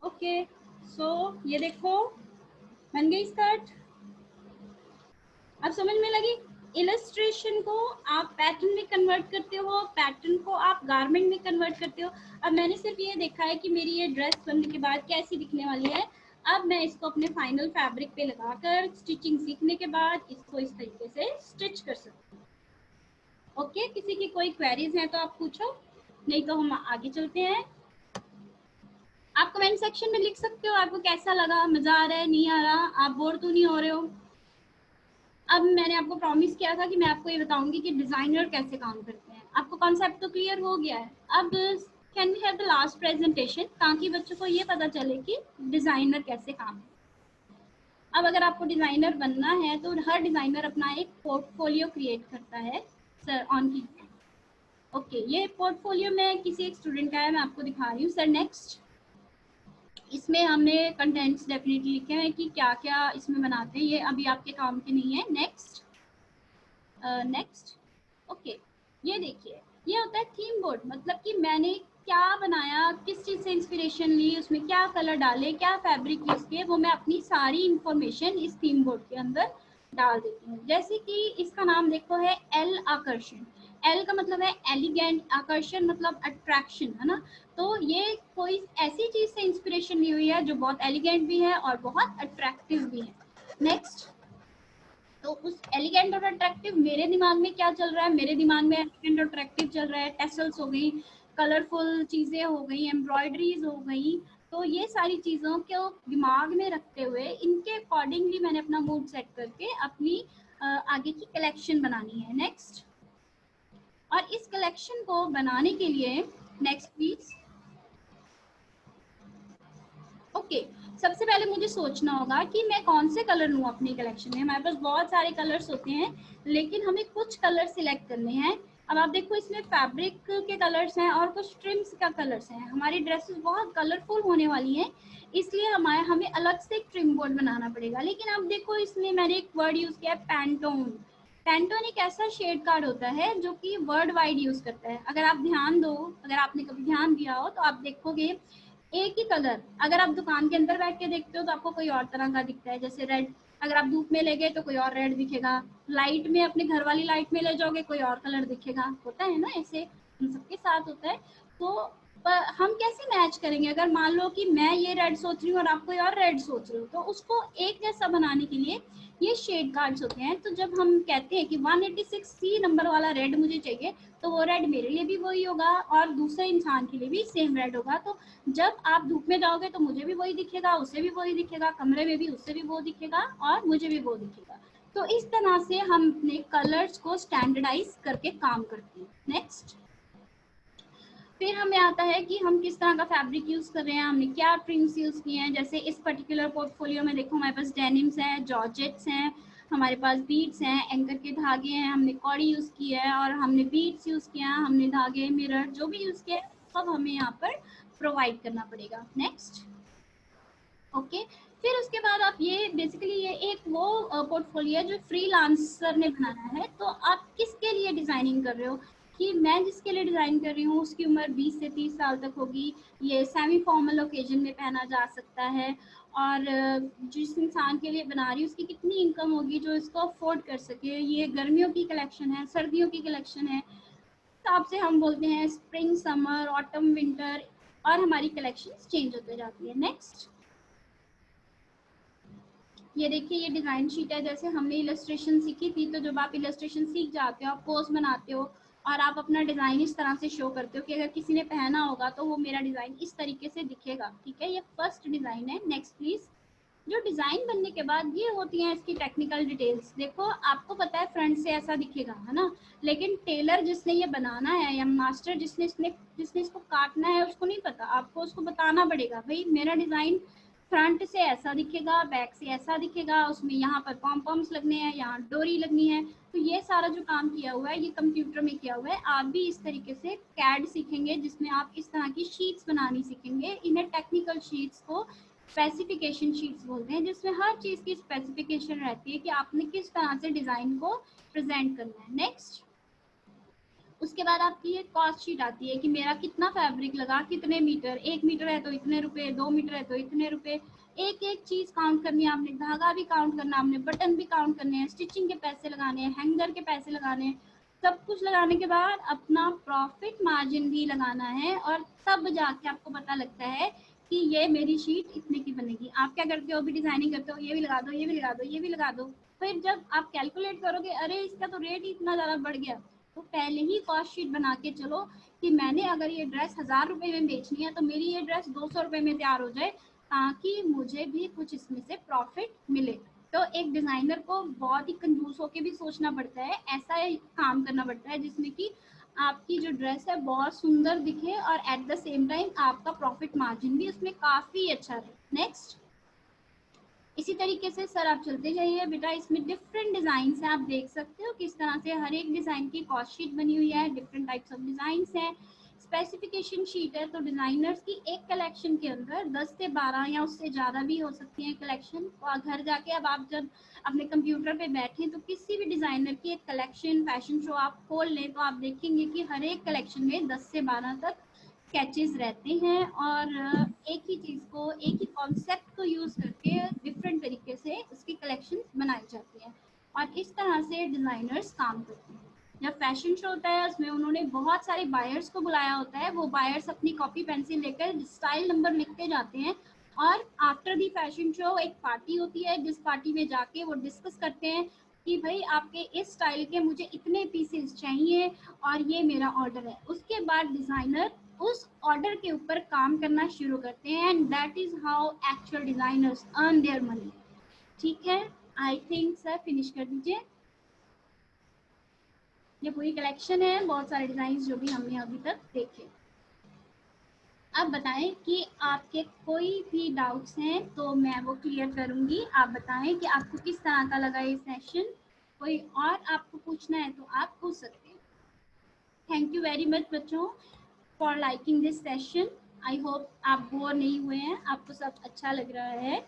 ओके, सो ये देखो बन गई स्कर्ट। अब समझ में लगी? इलस्ट्रेशन को आप पैटर्न में कन्वर्ट करते हो, पैटर्न को आप गारमेंट में कन्वर्ट करते हो। अब मैंने सिर्फ ये देखा है कि मेरी ये ड्रेस बनने के बाद कैसी दिखने वाली है। अब मैं इसको अपने फाइनल फैब्रिक पे लगाकर स्टिचिंग सीखने के बाद इसको इस तरीके से स्टिच कर सकती हूँ। ओके, किसी की कोई क्वेरीज है तो आप पूछो, नहीं तो हम आगे चलते हैं। आप कमेंट सेक्शन में लिख सकते हो आपको कैसा लगा, मजा आ रहा है, नहीं आ रहा, आप बोर तो नहीं हो रहे हो। अब मैंने आपको प्रॉमिस किया था कि मैं आपको ये बताऊंगी कि डिजाइनर कैसे काम करते हैं। आपको कॉन्सेप्ट तो क्लियर हो गया है। अब can we have the last presentation, ताकि बच्चों को ये पता चले कि डिजाइनर कैसे काम है। अब अगर आपको डिजाइनर बनना है तो हर डिजाइनर अपना एक पोर्टफोलियो क्रिएट करता है। सर ऑन की, ओके, ये पोर्टफोलियो में किसी एक स्टूडेंट का है, मैं आपको दिखा रही हूँ। सर नेक्स्ट, इसमें हमने कंटेंट्स डेफिनेटली लिखे हैं कि क्या क्या इसमें बनाते हैं, ये अभी आपके काम के नहीं है। नेक्स्ट नेक्स्ट, ओके, ये देखिए, ये होता है थीम बोर्ड, मतलब कि मैंने क्या बनाया, किस चीज़ से इंस्पिरेशन ली, उसमें क्या कलर डाले, क्या फैब्रिक यूज किए, वो मैं अपनी सारी इंफॉर्मेशन इस थीम बोर्ड के अंदर डाल देती हूँ। जैसे कि इसका नाम देखो है एल आकर्षण। एल का मतलब है एलिगेंट, आकर्षण मतलब अट्रैक्शन, है ना। तो ये कोई ऐसी चीज से इंस्पिरेशन ली हुई है जो बहुत एलिगेंट भी है और बहुत अट्रैक्टिव भी है। नेक्स्ट, तो उस एलिगेंट और अट्रैक्टिव मेरे दिमाग में क्या चल रहा है, मेरे दिमाग में एलिगेंट और अट्रैक्टिव चल रहा है, टेसल्स हो गई, कलरफुल चीजें हो गई, एम्ब्रॉयडरीज हो गई। तो ये सारी चीजों को दिमाग में रखते हुए इनके अकॉर्डिंगली मैंने अपना मूड सेट करके अपनी आगे की कलेक्शन बनानी है। नेक्स्ट, और इस कलेक्शन को बनाने के लिए, नेक्स्ट प्लीज, ओके, सबसे पहले मुझे सोचना होगा कि मैं कौन से कलर लूँ अपनी कलेक्शन में। हमारे पास बहुत सारे कलर्स होते हैं, लेकिन हमें कुछ कलर सिलेक्ट करने हैं। अब आप देखो, इसमें फैब्रिक के कलर्स हैं और कुछ ट्रिम्स का कलर्स हैं। हमारी ड्रेसेस बहुत कलरफुल होने वाली हैं, इसलिए हमें अलग से एक ट्रिम बोर्ड बनाना पड़ेगा। लेकिन अब देखो, इसमें मैंने एक वर्ड यूज किया है, पैंटोन। पैंटोन एक ऐसा शेड कार्ड होता है जो कि वर्ल्ड वाइड यूज करता है। अगर आप ध्यान दो, अगर आपने कभी ध्यान दिया हो तो आप देखोगे एक ही कलर अगर आप दुकान के अंदर बैठ के देखते हो तो आपको कोई और तरह का दिखता है, जैसे रेड। अगर आप धूप में ले गए तो कोई और रेड दिखेगा, लाइट में अपने घर वाली लाइट में ले जाओगे कोई और कलर दिखेगा। होता है ना, ऐसे हम सबके साथ होता है। तो हम कैसे मैच करेंगे? अगर मान लो कि मैं ये रेड सोच रही हूँ और आप कोई और रेड सोच रहे हो, तो उसको एक जैसा बनाने के लिए ये शेड कार्ड्स होते हैं। तो जब हम कहते हैं कि 186C नंबर वाला रेड मुझे चाहिए, तो वो रेड मेरे लिए भी वही होगा और दूसरे इंसान के लिए भी सेम रेड होगा। तो जब आप धूप में जाओगे तो मुझे भी वही दिखेगा, उसे भी वही दिखेगा, कमरे में भी उससे भी वो दिखेगा और मुझे भी वो दिखेगा। तो इस तरह से हम अपने कलर्स को स्टैंडर्डाइज करके काम करते हैं। नेक्स्ट, फिर हमें आता है कि हम किस तरह का फैब्रिक यूज कर रहे हैं, हमने क्या ट्रिम्स यूज किए हैं। जैसे इस पर्टिकुलर पोर्टफोलियो में देखो, हमारे पास डेनिम्स हैं, जॉर्जेट्स हैं, हमारे पास बीड्स हैं, एंकर के धागे हैं, हमने कौड़ी यूज़ की है और हमने बीड्स यूज़ किया है, हमने धागे, मिरर जो भी यूज़ किया है सब हमें यहाँ पर प्रोवाइड करना पड़ेगा। Next, okay. फिर उसके बाद आप ये बेसिकली ये एक वो पोर्टफोलियो है जो फ्रीलांसर ने बनाना है। तो आप किसके लिए डिज़ाइनिंग कर रहे हो कि मैं जिसके लिए डिज़ाइन कर रही हूँ उसकी उम्र 20 से 30 साल तक होगी, ये सेमी फॉर्मल ओकेजन में पहना जा सकता है, और जिस इंसान के लिए बना रही हूँ उसकी कितनी इनकम होगी जो इसको अफोर्ड कर सके। ये गर्मियों की कलेक्शन है, सर्दियों की कलेक्शन है, हिसाब से हम बोलते हैं स्प्रिंग, समर, ऑटम, विंटर, और हमारी कलेक्शन चेंज होते जाती है। नेक्स्ट, ये देखिए ये डिज़ाइन शीट है। जैसे हमने इलस्ट्रेशन सीखी थी, तो जब आप इलस्ट्रेशन सीख जाते हो, आप पोज बनाते हो और आप अपना डिज़ाइन इस तरह से शो करते हो कि अगर किसी ने पहना होगा तो वो मेरा डिज़ाइन इस तरीके से दिखेगा। ठीक है, ये फर्स्ट डिज़ाइन है। Next please. जो डिज़ाइन बनने के बाद ये होती हैं इसकी टेक्निकल डिटेल्स। देखो आपको पता है फ्रंट से ऐसा दिखेगा, है ना, लेकिन टेलर जिसने ये बनाना है या मास्टर जिसने इसको काटना है उसको नहीं पता। आपको उसको बताना पड़ेगा, भाई मेरा डिज़ाइन फ्रंट से ऐसा दिखेगा, बैक से ऐसा दिखेगा, उसमें यहाँ पर पॉम पॉम्स लगने हैं, यहाँ डोरी लगनी है। तो ये सारा जो काम किया हुआ है ये कंप्यूटर में किया हुआ है। आप भी इस तरीके से कैड सीखेंगे जिसमें आप इस तरह की शीट्स बनानी सीखेंगे। इन्हें टेक्निकल शीट्स को स्पेसिफिकेशन शीट्स बोलते हैं, जिसमें हर चीज़ की स्पेसिफिकेशन रहती है कि आपने किस तरह से डिज़ाइन को प्रेजेंट करना है। नेक्स्ट, उसके बाद आपकी ये कॉस्ट शीट आती है कि मेरा कितना फैब्रिक लगा, कितने मीटर, 1 मीटर है तो इतने रुपए, 2 मीटर है तो इतने रुपए। एक एक चीज़ काउंट करनी है आपने, धागा भी काउंट करना है आपने, बटन भी काउंट करने हैं, स्टिचिंग के पैसे लगाने हैं, हैंगर के पैसे लगाने हैं। सब कुछ लगाने के बाद अपना प्रॉफिट मार्जिन भी लगाना है, और तब जाके आपको पता लगता है कि ये मेरी शीट इतने की बनेगी। आप क्या करते हो, अभी डिजाइनिंग करते हो, ये भी लगा दो, ये भी लगा दो, ये भी लगा दो। फिर जब आप कैलकुलेट करोगे, अरे इसका तो रेट ही इतना ज़्यादा बढ़ गया, तो पहले ही कॉस्ट शीट बना के चलो कि मैंने अगर ये ड्रेस 1000 रुपये में बेचनी है तो मेरी ये ड्रेस 200 रुपये में तैयार हो जाए, ताकि मुझे भी कुछ इसमें से प्रॉफिट मिले। तो एक डिज़ाइनर को बहुत ही कंजूस होकर भी सोचना पड़ता है, ऐसा काम करना पड़ता है जिसमें कि आपकी जो ड्रेस है बहुत सुंदर दिखे और एट द सेम टाइम आपका प्रॉफिट मार्जिन भी उसमें काफ़ी अच्छा रहे। नेक्स्ट, इसी तरीके से सर आप चलते जाइए बेटा, इसमें डिफरेंट डिज़ाइन हैं, आप देख सकते हो किस तरह से हर एक डिज़ाइन की कॉस्ट शीट बनी हुई है, डिफरेंट टाइप्स ऑफ डिज़ाइन हैं, स्पेसिफिकेशन शीट है। तो डिज़ाइनर्स की एक कलेक्शन के अंदर 10 से 12 या उससे ज़्यादा भी हो सकती है कलेक्शन। और घर जाके अब आप जब अपने कंप्यूटर पे बैठें तो किसी भी डिज़ाइनर की एक कलेक्शन फैशन शो आप खोल लें तो आप देखेंगे कि हर एक कलेक्शन में 10 से 12 तक स्केचेस रहते हैं, और एक ही चीज़ को, एक ही कॉन्सेप्ट को यूज़ करके डिफरेंट तरीके से उसकी कलेक्शन बनाई जाती हैं, और इस तरह से डिज़ाइनर्स काम करते हैं। जब फैशन शो होता है उसमें उन्होंने बहुत सारे बायर्स को बुलाया होता है, वो बायर्स अपनी कॉपी पेंसिल लेकर स्टाइल नंबर लिखते जाते हैं, और आफ्टर दी फैशन शो एक पार्टी होती है जिस पार्टी में जाके वो डिस्कस करते हैं कि भाई आपके इस स्टाइल के मुझे इतने पीसेस चाहिए और ये मेरा ऑर्डर है। उसके बाद डिज़ाइनर उस ऑर्डर के ऊपर काम करना शुरू करते हैं, and that is how actual designers earn their money. ठीक है, आई थिंक सर फिनिश कर दीजिए। ये पूरी कलेक्शन है, बहुत सारे डिजाइन जो भी हमने अभी तक देखे। अब बताएं कि आपके कोई भी डाउट्स हैं तो मैं वो क्लियर करूंगी। आप बताएं कि आपको किस तरह का लगा ये सेशन, कोई और आपको पूछना है तो आप पूछ सकते हैं। थैंक यू वेरी मच बच्चों for liking this session. I hope आप बोर नहीं हुए हैं, आपको सब अच्छा लग रहा है।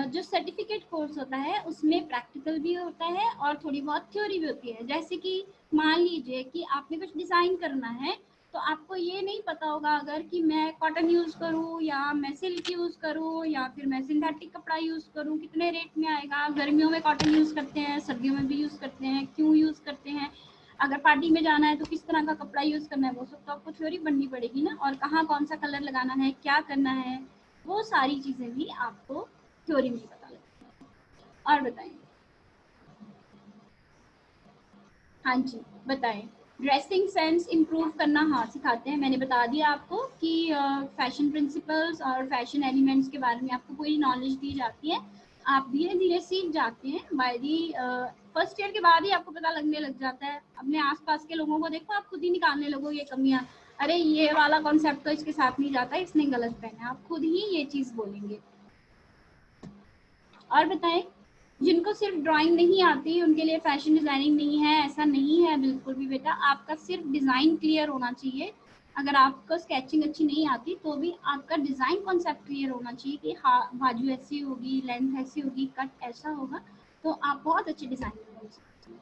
जो सर्टिफिकेट कोर्स होता है उसमें प्रैक्टिकल भी होता है और थोड़ी बहुत थ्योरी भी होती है। जैसे कि मान लीजिए कि आपने कुछ डिज़ाइन करना है, तो आपको ये नहीं पता होगा अगर कि मैं कॉटन यूज़ करूँ या मैं सिल्क यूज़ करूँ या फिर मैं सिंथेटिक कपड़ा यूज़ करूँ, कितने रेट में आएगा, गर्मियों में कॉटन यूज़ करते हैं, सर्दियों में भी यूज़ करते हैं, क्यों यूज़ करते हैं, अगर पार्टी में जाना है तो किस तरह का कपड़ा यूज़ करना है, वो सब तो आपको थ्योरी बननी पड़ेगी ना, और कहाँ कौन सा कलर लगाना है, क्या करना है, वो सारी चीज़ें भी आपको थ्योरी में पता लगता है। और बताएं, हाँ जी बताएं। ड्रेसिंग सेंस इम्प्रूव करना, हाँ सिखाते हैं। मैंने बता दिया आपको कि फैशन प्रिंसिपल्स और फैशन एलिमेंट्स के बारे में आपको पूरी नॉलेज दी जाती है, आप धीरे धीरे सीख जाते हैं। बाय दी फर्स्ट ईयर के बाद ही आपको पता लगने लग जाता है। अपने आसपास के लोगों को देखो, आप खुद ही निकालने लगो ये कमियां, अरे ये वाला कॉन्सेप्ट तो इसके साथ नहीं जाता, इसने गलत पहना, आप खुद ही ये चीज़ बोलेंगे। और बताएं। जिनको सिर्फ ड्राइंग नहीं आती उनके लिए फैशन डिजाइनिंग नहीं है, ऐसा नहीं है बिल्कुल भी बेटा। आपका सिर्फ डिजाइन क्लियर होना चाहिए। अगर आपको स्केचिंग अच्छी नहीं आती तो भी आपका डिजाइन कॉन्सेप्ट क्लियर होना चाहिए कि हाँ बाजू ऐसी होगी, लेंथ ऐसी होगी, कट ऐसा होगा, तो आप बहुत अच्छे डिजाइनर बन सकते हैं।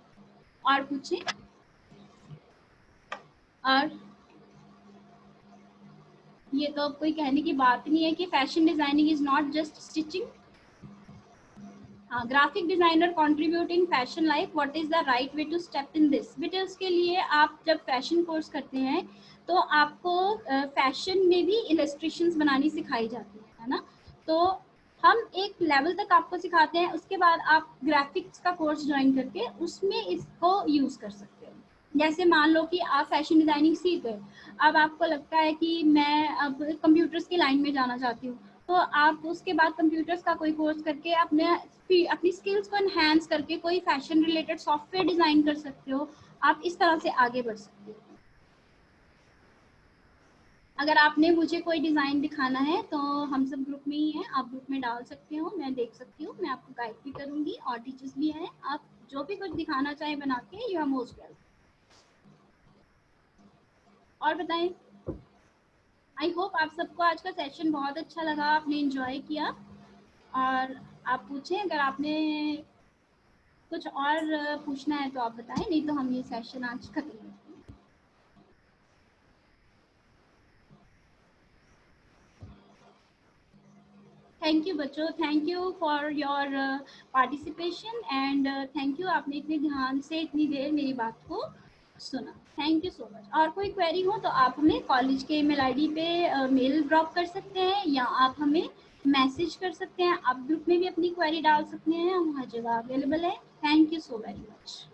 और पूछे। और ये तो अब कोई कहने की बात नहीं है कि fashion designing is not just stitching. Graphic designer contributing fashion life, what is the right way to step in this. बेटा उसके लिए आप जब फैशन कोर्स करते हैं तो आपको फैशन में भी इलस्ट्रेशंस बनानी सिखाई जाती है ना। तो हम एक लेवल तक आपको सिखाते हैं, उसके बाद आप ग्राफिक्स का कोर्स ज्वाइन करके उसमें इसको यूज कर सकते हो। जैसे मान लो कि आप फैशन डिजाइनिंग सीख गए, अब आपको लगता है कि मैं अब कंप्यूटर्स की लाइन में जाना चाहती हूँ, तो आप उसके बाद कंप्यूटर्स का कोई कोर्स करके अपनी स्किल्स को एनहांस करके कोई फैशन रिलेटेड सॉफ्टवेयर डिजाइन कर सकते हो। आप इस तरह से आगे बढ़ सकते हो। अगर आपने मुझे कोई डिजाइन दिखाना है तो हम सब ग्रुप में ही हैं, आप ग्रुप में डाल सकते हो, मैं देख सकती हूँ, मैं आपको गाइड भी करूंगी और टीचर्स भी हैं। आप जो भी कुछ दिखाना चाहें बना के, यू आर मोस्ट वेलकम। और बताएं। आई होप आप सबको आज का सेशन बहुत अच्छा लगा, आपने एंजॉय किया। और आप पूछें, अगर आपने कुछ और पूछना है तो आप बताएं, नहीं तो हम ये सेशन आज खत्म करते हैं। थैंक यू बच्चों, thank you for your participation and thank you, आपने इतने ध्यान से इतनी देर मेरी बात को सुना। Thank you so much. और कोई क्वेरी हो तो आप हमें कॉलेज के ईमेल आईडी पे मेल ड्रॉप कर सकते हैं या आप हमें मैसेज कर सकते हैं। आप ग्रुप में भी अपनी क्वेरी डाल सकते हैं, हम हर जगह अवेलेबल है। Thank you so very much.